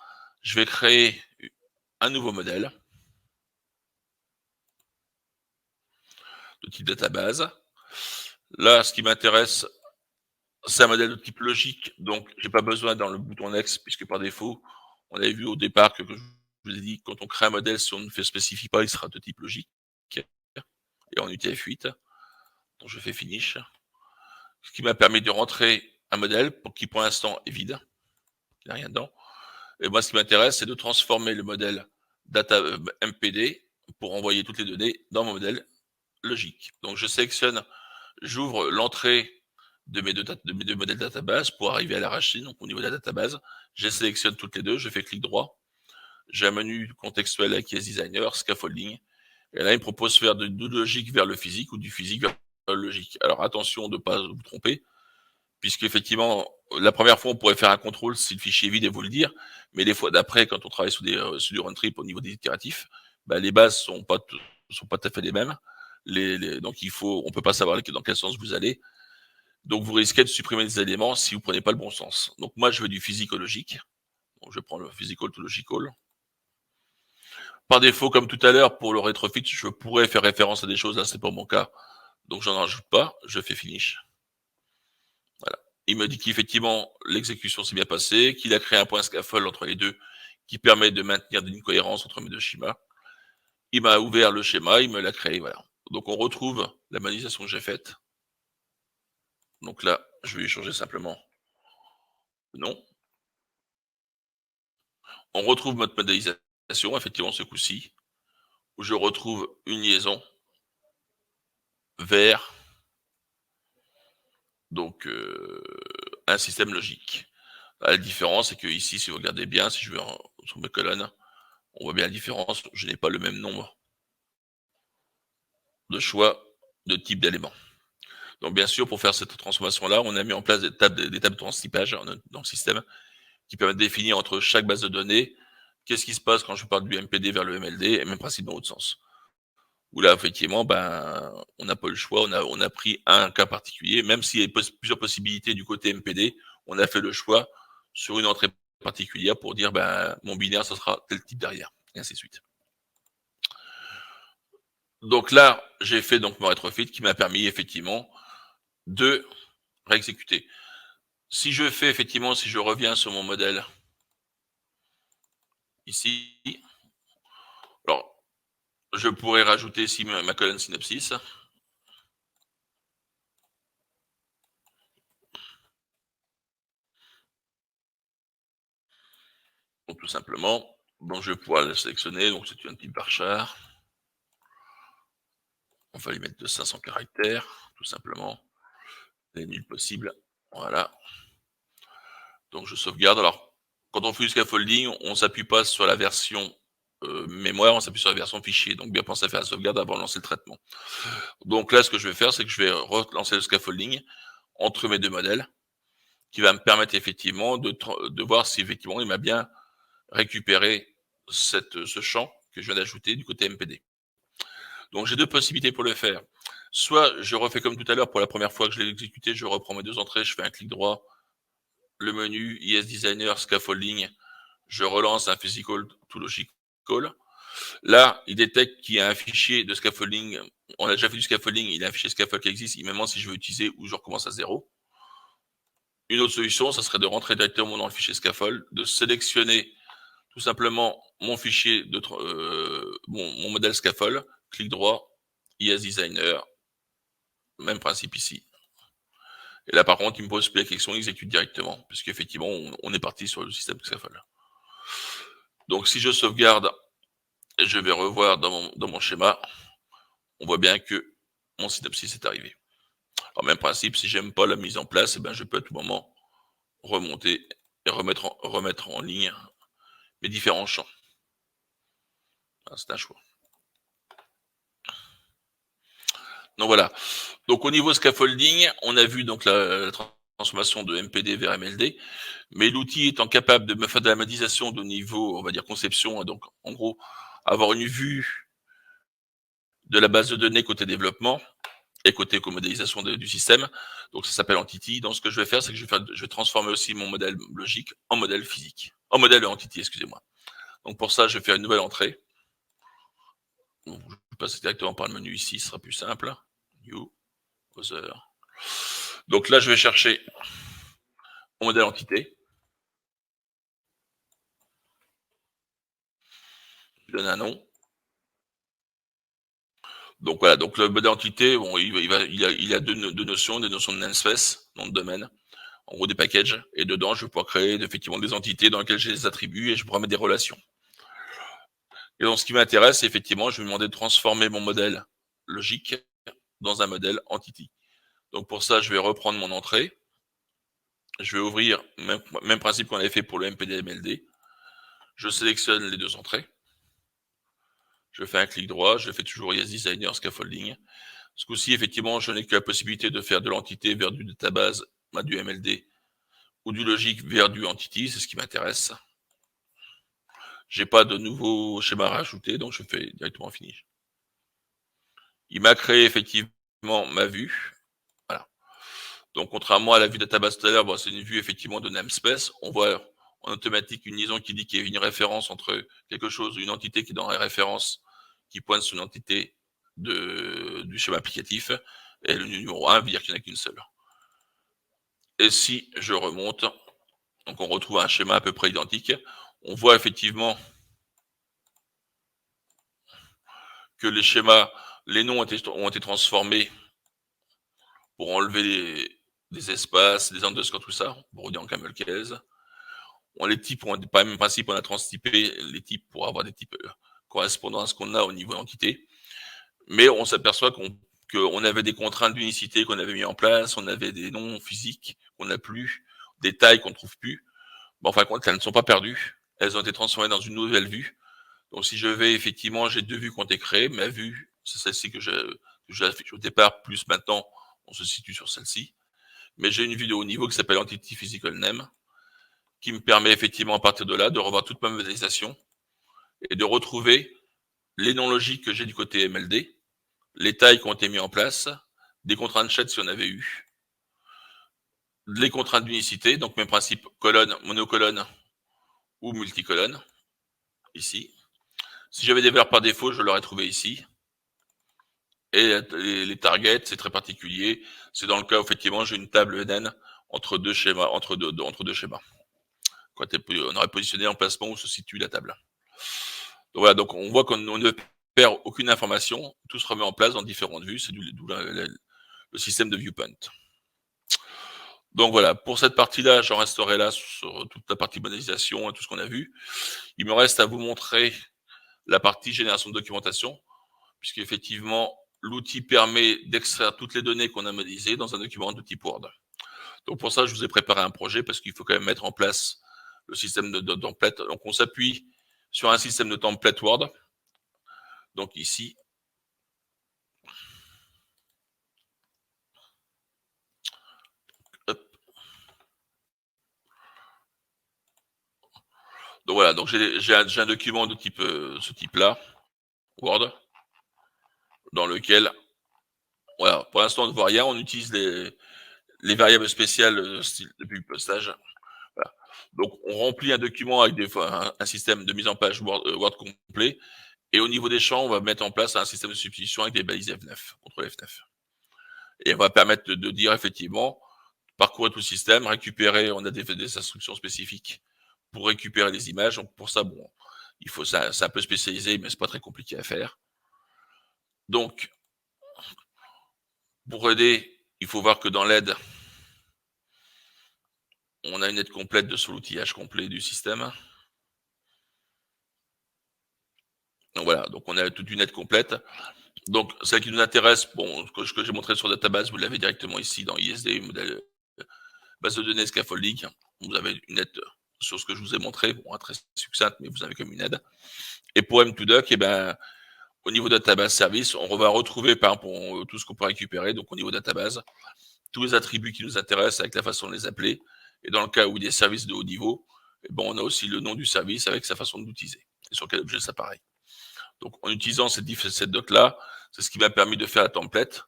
je vais créer un nouveau modèle de type database. Là, ce qui m'intéresse, c'est un modèle de type logique, donc j'ai pas besoin dans le bouton Next, puisque par défaut, on avait vu au départ que je vous ai dit, quand on crée un modèle, si on ne spécifie pas, il sera de type logique. Et en UTF-8, donc je fais Finish. Ce qui m'a permis de rentrer un modèle qui pour l'instant est vide, il n'y a rien dedans. Et moi, ce qui m'intéresse, c'est de transformer le modèle data MPD pour envoyer toutes les données dans mon modèle logique. Donc je sélectionne, j'ouvre l'entrée de mes deux modèles database pour arriver à la racine. Donc au niveau de la database, je sélectionne toutes les deux, je fais clic droit. J'ai un menu contextuel avec Yes Designer, scaffolding. Et là, il me propose de faire de logique vers le physique ou du physique vers logique. Alors attention de ne pas vous tromper, puisqu'effectivement, la première fois, on pourrait faire un contrôle si le fichier est vide et vous le dire, mais les fois d'après, quand on travaille sur du run trip au niveau des itératifs, bah, les bases sont pas tout à fait les mêmes. Donc on peut pas savoir dans quel sens vous allez. Donc vous risquez de supprimer des éléments si vous prenez pas le bon sens. Donc moi, je veux du physico-logique. Donc je prends le physical to logical. Par défaut, comme tout à l'heure, pour le retrofit, je pourrais faire référence à des choses, là c'est pas mon cas. Donc j'en rajoute pas, je fais finish. Voilà. Il me dit qu'effectivement, l'exécution s'est bien passée, qu'il a créé un point scaffold entre les deux qui permet de maintenir une cohérence entre mes deux schémas. Il m'a ouvert le schéma, il me l'a créé, voilà. Donc on retrouve la modélisation que j'ai faite. Donc là, je vais lui changer simplement le nom. On retrouve notre modélisation, effectivement, ce coup-ci, où je retrouve une liaison vers donc un système logique. La différence, c'est que ici, si vous regardez bien, si je vais sur mes colonnes, on voit bien la différence. Je n'ai pas le même nombre de choix de type d'éléments. Donc bien sûr, pour faire cette transformation-là, on a mis en place des tables de transtypage dans le système qui permettent de définir entre chaque base de données qu'est-ce qui se passe quand je parle du MPD vers le MLD, et même principe dans l'autre sens. Où là, effectivement, on n'a pas le choix, on a pris un cas particulier, même s'il y a plusieurs possibilités du côté MPD, on a fait le choix sur une entrée particulière pour dire, mon binaire, ça sera tel type derrière, et ainsi de suite. Donc là, j'ai fait donc mon retrofit qui m'a permis effectivement de réexécuter. Si je fais effectivement, si je reviens sur mon modèle ici, alors je pourrais rajouter ici ma colonne synopsis. Donc tout simplement, donc je vais pouvoir le sélectionner, donc c'est un type varchar. On va lui mettre de 500 caractères, tout simplement, les nuls possibles. Voilà. Donc je sauvegarde. Alors, quand on fait du scaffolding, on ne s'appuie pas sur la version mémoire, on s'appuie sur la version fichier. Donc bien penser à faire la sauvegarde avant de lancer le traitement. Donc là, ce que je vais faire, c'est que je vais relancer le scaffolding entre mes deux modèles, qui va me permettre effectivement de voir si effectivement il m'a bien récupéré ce champ que je viens d'ajouter du côté MPD. Donc j'ai deux possibilités pour le faire. Soit je refais comme tout à l'heure, pour la première fois que je l'ai exécuté, je reprends mes deux entrées, je fais un clic droit, le menu IS Designer, Scaffolding, je relance un Physical to Logical. Là, il détecte qu'il y a un fichier de scaffolding, on a déjà fait du scaffolding, il y a un fichier scaffold qui existe, il me demande si je veux utiliser ou je recommence à zéro. Une autre solution, ça serait de rentrer directement dans le fichier scaffold, de sélectionner tout simplement mon fichier, mon modèle scaffold, clic droit, IS Designer, même principe ici. Et là, par contre, il me pose plus la question, il exécute directement, puisqu'effectivement, on est parti sur le système scaffold. Donc, si je sauvegarde, et je vais revoir dans mon schéma, on voit bien que mon synopsis est arrivé. Alors, même principe, si j'aime pas la mise en place, je peux à tout moment remonter et remettre en ligne mes différents champs. C'est un choix. Donc voilà. Donc au niveau scaffolding, on a vu donc la transformation de MPD vers MLD, mais l'outil étant capable de me faire de la modélisation de niveau, on va dire conception, donc en gros avoir une vue de la base de données côté développement et côté modélisation du système. Donc ça s'appelle Entity. Donc ce que je vais faire, c'est que je vais transformer aussi mon modèle logique en modèle physique, en modèle Entity, excusez-moi. Donc pour ça, je vais faire une nouvelle entrée. Donc, je vais passer directement par le menu ici, ce sera plus simple. New, Other. Donc là, je vais chercher mon modèle entité. Je donne un nom. Donc voilà, donc le modèle entité, bon, il a deux notions, des notions de namespace, nom de domaine, en gros des packages, et dedans, je vais pouvoir créer effectivement des entités dans lesquelles j'ai des attributs et je pourrai mettre des relations. Et donc, ce qui m'intéresse, c'est effectivement, je vais demander de transformer mon modèle logique dans un modèle entity. Donc pour ça, je vais reprendre mon entrée. Je vais ouvrir, même principe qu'on avait fait pour le MPD-MLD. Je sélectionne les deux entrées. Je fais un clic droit, je fais toujours Yes Designer Scaffolding. Ce coup-ci, effectivement, je n'ai que la possibilité de faire de l'entité vers du database, du MLD, ou du logique vers du entity, c'est ce qui m'intéresse. J'ai pas de nouveau schéma à rajouter, donc je fais directement finish. Il m'a créé effectivement ma vue. Voilà. Donc, contrairement à la vue database tout à l'heure, bon, c'est une vue effectivement de namespace. On voit en automatique une liaison qui dit qu'il y a une référence entre quelque chose, une entité qui est dans la référence, qui pointe sur une entité du schéma applicatif, et le numéro 1 veut dire qu'il n'y en a qu'une seule. Et si je remonte, donc on retrouve un schéma à peu près identique, on voit effectivement que les schémas, les noms ont été transformés pour enlever des espaces, des underscores, tout ça, pour redire en camel case. Les types ont pas le même principe, on a transtypé les types pour avoir des types correspondant à ce qu'on a au niveau d'entité. Mais on s'aperçoit qu'on avait des contraintes d'unicité qu'on avait mis en place, on avait des noms physiques qu'on n'a plus, des tailles qu'on ne trouve plus. Bon, en fin de compte, elles ne sont pas perdues. Elles ont été transformées dans une nouvelle vue. Donc, si je vais, effectivement, j'ai 2 vues qui ont été créées. Ma vue, c'est celle-ci que j'ai affichée au départ, plus maintenant, on se situe sur celle-ci. Mais j'ai une vue de haut niveau qui s'appelle Entity Physical Name, qui me permet effectivement, à partir de là, de revoir toute ma modélisation et de retrouver les noms logiques que j'ai du côté MLD, les tailles qui ont été mises en place, des contraintes chat si on avait eu, les contraintes d'unicité, donc même principe colonne, monocolonne ou multicolonne, ici. Si j'avais des valeurs par défaut, je l'aurais trouvé ici. Et les targets, c'est très particulier. C'est dans le cas où, effectivement, j'ai une table NN entre deux schémas, entre deux schémas. Quand on aurait positionné l'emplacement où se situe la table. Donc voilà, donc on voit qu'on ne perd aucune information, tout se remet en place dans différentes vues, c'est d'où le système de viewpoint. Donc voilà, pour cette partie-là, j'en resterai là sur toute la partie modélisation et tout ce qu'on a vu. Il me reste à vous montrer la partie génération de documentation, puisqu'effectivement, l'outil permet d'extraire toutes les données qu'on a modélisées dans un document de type Word. Donc pour ça, je vous ai préparé un projet parce qu'il faut quand même mettre en place le système de template. Donc on s'appuie sur un système de template Word. Donc ici, hop. Donc voilà, donc j'ai un document de type ce type-là, Word, dans lequel, voilà, pour l'instant on ne voit rien, on utilise les variables spéciales style depuis le postage. Voilà. Donc on remplit un document avec un système de mise en page Word complet. Et au niveau des champs, on va mettre en place un système de substitution avec des balises F9, contrôle F9. Et on va permettre de dire effectivement, parcourir tout le système, récupérer, on a des instructions spécifiques pour récupérer les images. Donc pour ça, bon, c'est un peu spécialisé, mais c'est pas très compliqué à faire. Donc, pour aider, il faut voir que dans l'aide, on a une aide complète sur l'outillage complet du système. Donc voilà, donc on a toute une aide complète. Donc, celle qui nous intéresse, bon, ce que j'ai montré sur Database, vous l'avez directement ici dans ISD, modèle base de données scaffolding. Vous avez une aide sur ce que je vous ai montré, bon, très succincte, mais vous avez comme une aide. Et pour M2Doc, eh ben, au niveau Database Service, on va retrouver, par exemple, tout ce qu'on peut récupérer, donc au niveau Database, tous les attributs qui nous intéressent avec la façon de les appeler. Et dans le cas où il y a des services de haut niveau, eh ben, on a aussi le nom du service avec sa façon d'utiliser et sur quel objet ça apparaît. Donc, en utilisant cette doc-là, c'est ce qui m'a permis de faire la template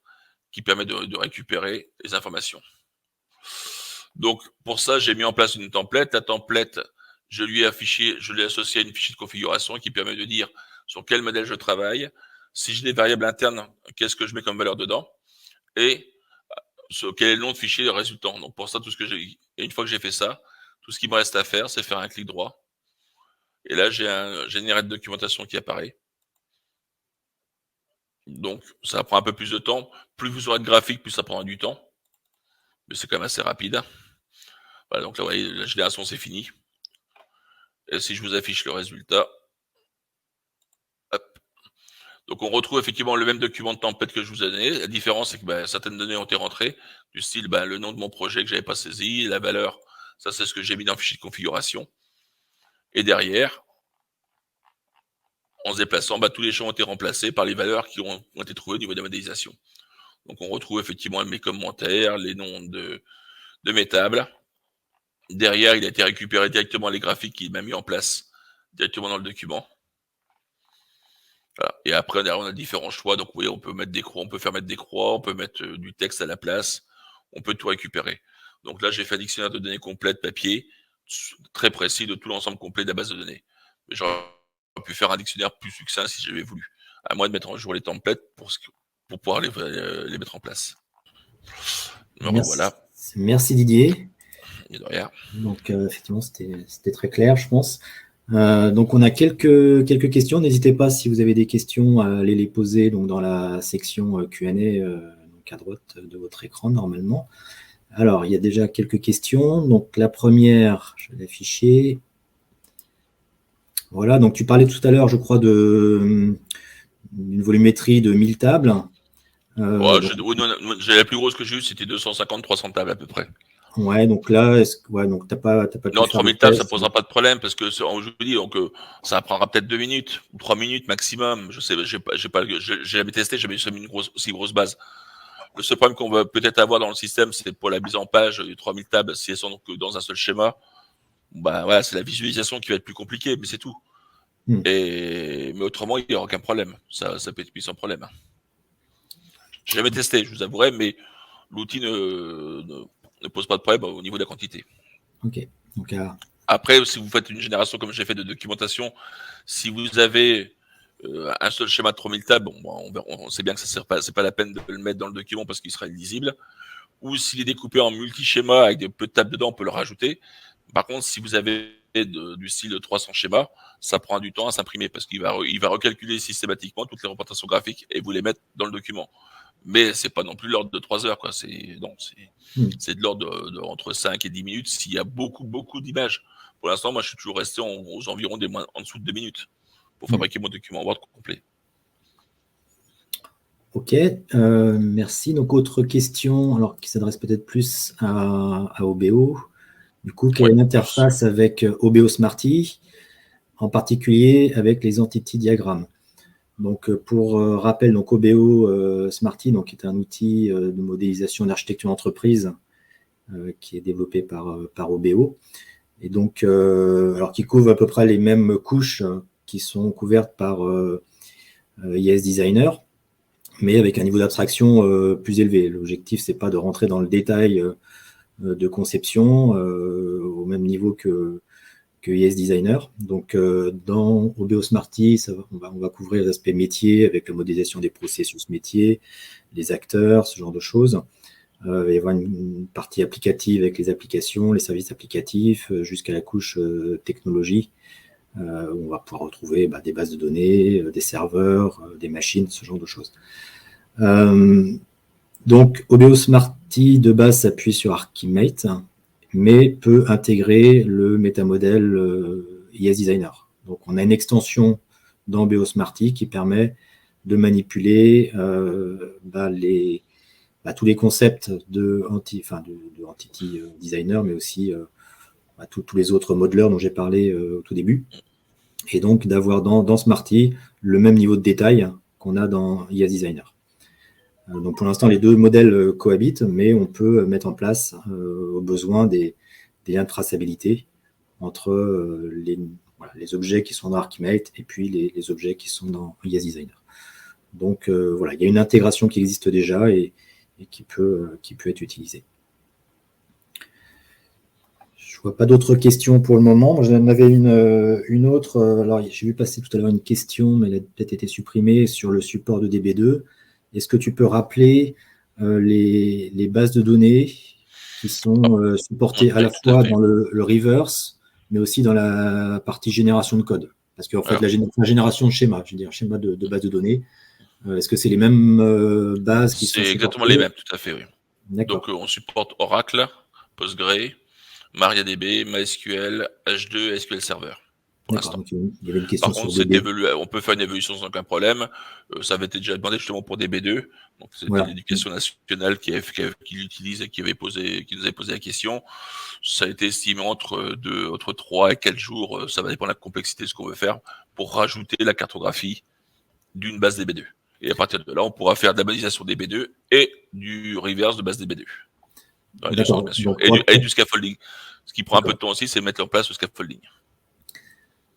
qui permet de récupérer les informations. Donc, pour ça, j'ai mis en place une template. La template, je l'ai associé à une fichier de configuration qui permet de dire sur quel modèle je travaille, si j'ai des variables internes, qu'est-ce que je mets comme valeur dedans, et quel est le nom de fichier résultant. Donc, pour ça, et une fois que j'ai fait ça, tout ce qui me reste à faire, c'est faire un clic droit. Et là, j'ai un généré de documentation qui apparaît. Donc, ça prend un peu plus de temps. Plus vous aurez de graphiques, plus ça prendra du temps. Mais c'est quand même assez rapide. Voilà, donc là, vous voyez, la génération, c'est fini. Et si je vous affiche le résultat, hop. Donc, on retrouve effectivement le même document de template que je vous ai donné. La différence, c'est que certaines données ont été rentrées, du style le nom de mon projet que j'avais pas saisi, la valeur, ça c'est ce que j'ai mis dans le fichier de configuration. Et derrière, en se déplaçant, tous les champs ont été remplacés par les valeurs qui ont été trouvées au niveau de la modélisation. Donc on retrouve effectivement mes commentaires, les noms de mes tables. Derrière, il a été récupéré directement les graphiques qu'il m'a mis en place directement dans le document. Voilà. Et après, derrière, on a différents choix. Donc, oui, on peut mettre des croix, on peut faire mettre des croix, on peut mettre du texte à la place, on peut tout récupérer. Donc là, j'ai fait un dictionnaire de données complète papier, très précis de tout l'ensemble complet de la base de données. Mais j'aurais pu faire un dictionnaire plus succinct si j'avais voulu. À moi de mettre en jour les templates pour pouvoir les mettre en place. Merci. Voilà. Merci Didier. Et de rien. Donc effectivement, c'était très clair, je pense. Donc on a quelques questions. N'hésitez pas, si vous avez des questions, à aller les poser donc, dans la section Q&A donc à droite de votre écran normalement. Alors, il y a déjà quelques questions. Donc la première, je vais l'afficher. Voilà, donc tu parlais tout à l'heure, je crois, d'une volumétrie de 1000 tables. J'ai la plus grosse que j'ai eue, c'était 250-300 tables à peu près. Ouais, donc là, donc t'as pas pu non, faire 3000 tables, ça posera pas de problème parce que je vous dis, donc ça prendra peut-être 2 minutes ou 3 minutes maximum. Je sais, j'ai jamais testé, j'ai jamais eu une aussi grosse base. Le seul problème qu'on va peut-être avoir dans le système, c'est pour la mise en page de 3000 tables, si elles sont donc dans un seul schéma. Bah voilà, c'est la visualisation qui va être plus compliquée, mais c'est tout. Mais autrement, il n'y aura aucun problème. Ça peut être mis sans problème. J'ai jamais testé, je vous avouerai, mais l'outil ne pose pas de problème au niveau de la quantité. Ok. Donc, après, si vous faites une génération comme j'ai fait de documentation, si vous avez un seul schéma de 3000 tables, on sait bien que c'est pas la peine de le mettre dans le document parce qu'il sera illisible. Ou s'il est découpé en multi-schémas avec des peu de tables dedans, on peut le rajouter. Par contre, si vous avez du style de 300 schémas, ça prend du temps à s'imprimer parce qu'il va recalculer systématiquement toutes les représentations graphiques et vous les mettre dans le document. Mais c'est pas non plus l'ordre de 3 heures, quoi. C'est de l'ordre entre 5 et 10 minutes s'il y a beaucoup d'images. Pour l'instant, moi, je suis toujours resté aux environs en dessous de 2 minutes pour fabriquer mon document Word complet. Ok, merci. Donc, autre question, alors qui s'adresse peut-être plus à OBO. Du coup, quelle est l'interface avec OBO Smarty, en particulier avec les entity diagrammes? Donc, pour rappel, donc OBO Smarty donc, est un outil de modélisation d'architecture d'entreprise qui est développé par OBO. Et donc, alors qui couvre à peu près les mêmes couches qui sont couvertes par IS Designer, mais avec un niveau d'abstraction plus élevé. L'objectif, c'est pas de rentrer dans le détail de conception au même niveau que IS Designer. Donc, dans OBO Smarty, on va couvrir les aspects métiers avec la modélisation des processus métiers, les acteurs, ce genre de choses. Il va y avoir une partie applicative avec les applications, les services applicatifs, jusqu'à la couche technologie, où on va pouvoir retrouver des bases de données, des serveurs, des machines, ce genre de choses. Donc, OBO Smarty, de base, s'appuie sur Archimate, mais peut intégrer le métamodèle IS Designer. Donc, on a une extension dans OBO Smarty qui permet de manipuler tous les concepts de Entity Designer, mais aussi tous les autres modeleurs dont j'ai parlé au tout début. Et donc, d'avoir dans Smarty le même niveau de détail qu'on a dans IS Designer. Donc, pour l'instant, les deux modèles cohabitent, mais on peut mettre en place, au besoin, des liens de traçabilité entre les objets qui sont dans Archimate et puis les objets qui sont dans IS Designer. Donc, voilà, il y a une intégration qui existe déjà et qui peut être utilisée. Je ne vois pas d'autres questions pour le moment. Moi, j'en avais une autre. Alors, j'ai vu passer tout à l'heure une question, mais elle a peut-être été supprimée sur le support de DB2. Est-ce que tu peux rappeler les bases de données qui sont supportées à la fois dans le reverse, mais aussi dans la partie génération de code? Parce qu'en fait, la génération de schéma, je veux dire, schéma de base de données, est-ce que c'est les mêmes bases qui sont supportées? C'est exactement les mêmes, tout à fait, oui. Donc, on supporte Oracle, Postgre, MariaDB, MySQL, H2, SQL Server. Pour l'instant. Il y avait une question. Par contre, on peut faire une évolution sans aucun problème. Ça avait été déjà demandé justement pour DB2. Donc, c'était l'Éducation nationale qui l'utilise et qui nous avait posé la question. Ça a été estimé entre 3 et 4 jours. Ça va dépendre de la complexité de ce qu'on veut faire pour rajouter la cartographie d'une base DB2. Et à partir de là, on pourra faire de la modélisation DB2 et du reverse de base DB2. Dans les deux sens, bien sûr. Et du scaffolding. Ce qui prend un peu de temps aussi, c'est mettre en place le scaffolding.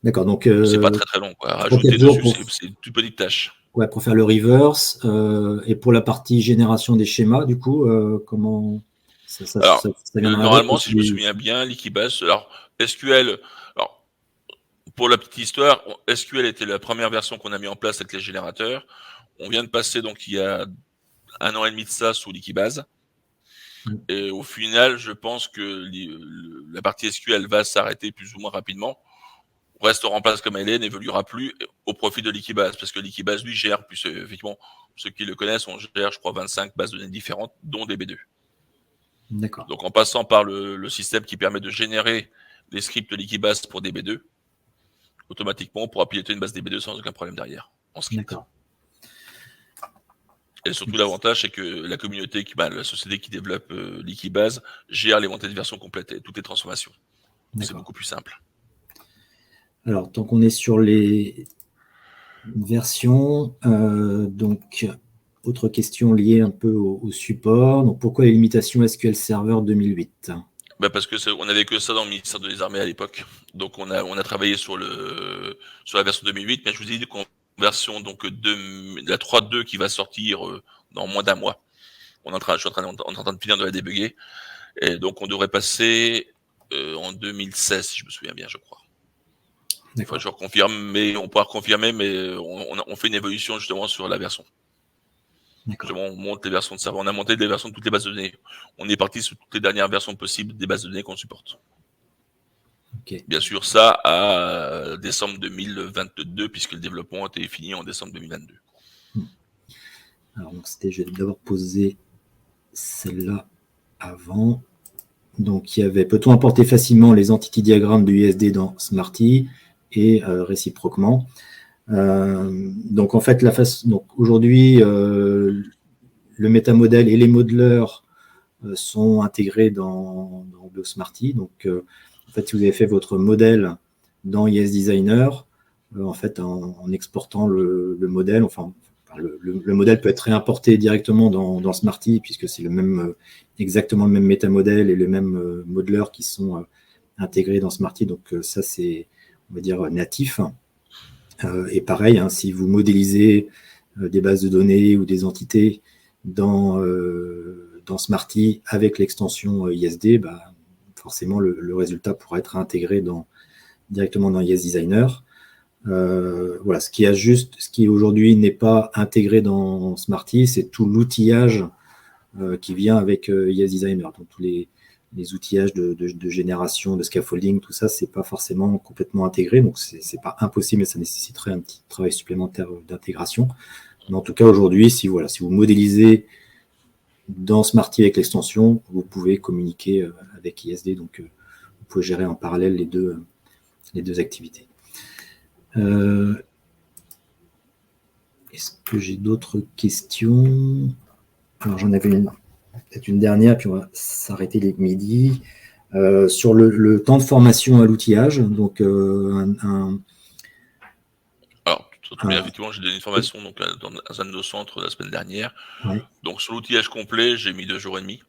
D'accord, donc... c'est pas très long, quoi. Rajouter dessus, c'est une toute petite tâche. Ouais, pour faire le reverse. Et pour la partie génération des schémas, du coup, comment... Alors, normalement, si je me souviens bien, l'Equibase, alors SQL, alors, pour la petite histoire, SQL était la première version qu'on a mis en place avec les générateurs. On vient de passer, donc, il y a 1 an et demi de ça sous l'Equibase. Et au final, je pense que la partie SQL va s'arrêter plus ou moins rapidement. Restera en place comme elle est, n'évoluera plus au profit de l'Equibase, parce que l'Equibase, lui, gère, puis effectivement, ceux qui le connaissent, on gère, je crois, 25 bases de données différentes, dont DB2. D'accord. Donc, en passant par le système qui permet de générer les scripts de l'Equibase pour DB2, automatiquement, on pourra piloter une base DB2 sans aucun problème derrière, en script. D'accord. Et surtout, l'avantage, c'est que la communauté, la société qui développe l'Equibase gère les montées de version complète et toutes les transformations. C'est beaucoup plus simple. Alors, tant qu'on est sur les versions, donc, autre question liée un peu au support. Donc, pourquoi les limitations SQL Server 2008 ? Parce que on n'avait que ça dans le ministère des Armées à l'époque. Donc, on a travaillé sur la version 2008, mais je vous ai dit qu'on version donc la 3.2 qui va sortir dans moins d'1 mois. On est en train de finir de la débugger. Et donc, on devrait passer en 2016, si je me souviens bien, je crois. Enfin, je reconfirme, mais on pourra reconfirmer, mais on fait une évolution justement sur la version. Justement, on monte les versions de serveur. On a monté des versions de toutes les bases de données. On est parti sur toutes les dernières versions possibles des bases de données qu'on supporte. Bien sûr, ça à décembre 2022, puisque le développement a été fini en décembre 2022. Alors, je vais d'abord poser celle-là avant. Donc, il y avait, peut-on importer facilement les entity diagrammes du USD dans Smarty et réciproquement. Donc, en fait, aujourd'hui, le métamodèle et les modeleurs sont intégrés dans OBEO Smarty. Donc, en fait, si vous avez fait votre modèle dans ESDesigner, en fait, en exportant le modèle, enfin, le modèle peut être réimporté directement dans Smarty, puisque c'est exactement le même métamodèle et les mêmes modeleurs qui sont intégrés dans Smarty. Donc, ça, c'est, on va dire, natif. Et pareil, si vous modélisez des bases de données ou des entités dans Smarty avec l'extension ISD, forcément, le résultat pourra être intégré directement dans ESDesigner. Voilà, ce qui aujourd'hui n'est pas intégré dans Smarty, c'est tout l'outillage qui vient avec ESDesigner. Donc, tous les outillages de génération, de scaffolding, tout ça, c'est pas forcément complètement intégré. Donc, c'est pas impossible, mais ça nécessiterait un petit travail supplémentaire d'intégration. Mais en tout cas, aujourd'hui, si vous modélisez dans Smarty avec l'extension, vous pouvez communiquer avec ISD. Donc, vous pouvez gérer en parallèle les deux activités. Est-ce que j'ai d'autres questions? Alors, j'en avais peut-être une dernière, puis on va s'arrêter les midi. Sur le temps de formation à l'outillage, donc effectivement, j'ai donné une formation donc, dans un de nos centres la semaine dernière. Ouais. Donc, sur l'outillage complet, j'ai mis 2 jours et demi.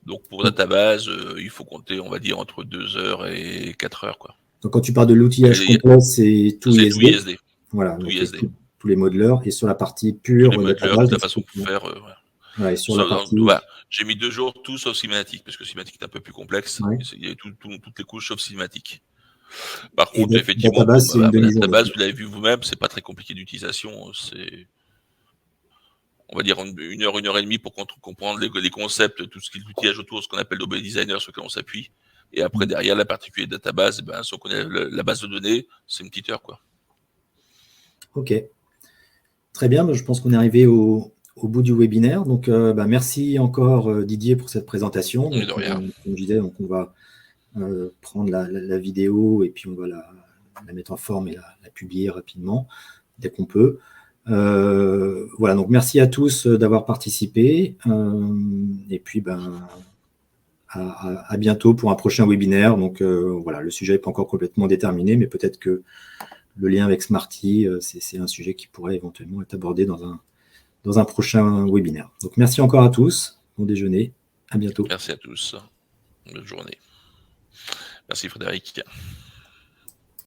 Donc, pour database, il faut compter, on va dire, entre 2 heures et 4 heures, quoi. Donc, quand tu parles de l'outillage complet, c'est tout ISD. Tout ISD. Voilà, tout donc ISD. Tous les modeleurs. Et sur la partie pure, tous les modeleurs, toute la façon de faire. Ouais, sur la partie... J'ai mis 2 jours, tout sauf cinématique, parce que cinématique est un peu plus complexe. Ouais. Il y a toutes les couches sauf cinématique. Par contre, effectivement, database, la database, vous l'avez vu vous-même, c'est pas très compliqué d'utilisation. C'est, on va dire, 1 heure, 1 heure et demie pour comprendre les concepts, tout ce qui est l'outillage autour, ce qu'on appelle l'OBE Designer, sur lequel on s'appuie. Et après, derrière, la particulier database, si on connaît la base de données, c'est une petite heure, quoi. Ok. Très bien, je pense qu'on est arrivé au bout du webinaire. Donc, merci encore, Didier, pour cette présentation. Donc, comme je disais, donc, on va prendre la vidéo et puis on va la mettre en forme et la publier rapidement, dès qu'on peut. Voilà, donc merci à tous d'avoir participé. Et puis, à bientôt pour un prochain webinaire. Donc, voilà, le sujet n'est pas encore complètement déterminé, mais peut-être que le lien avec Smarty, c'est un sujet qui pourrait éventuellement être abordé dans dans un prochain webinaire. Donc, merci encore à tous. Bon déjeuner. À bientôt. Merci à tous. Bonne journée. Merci Frédéric.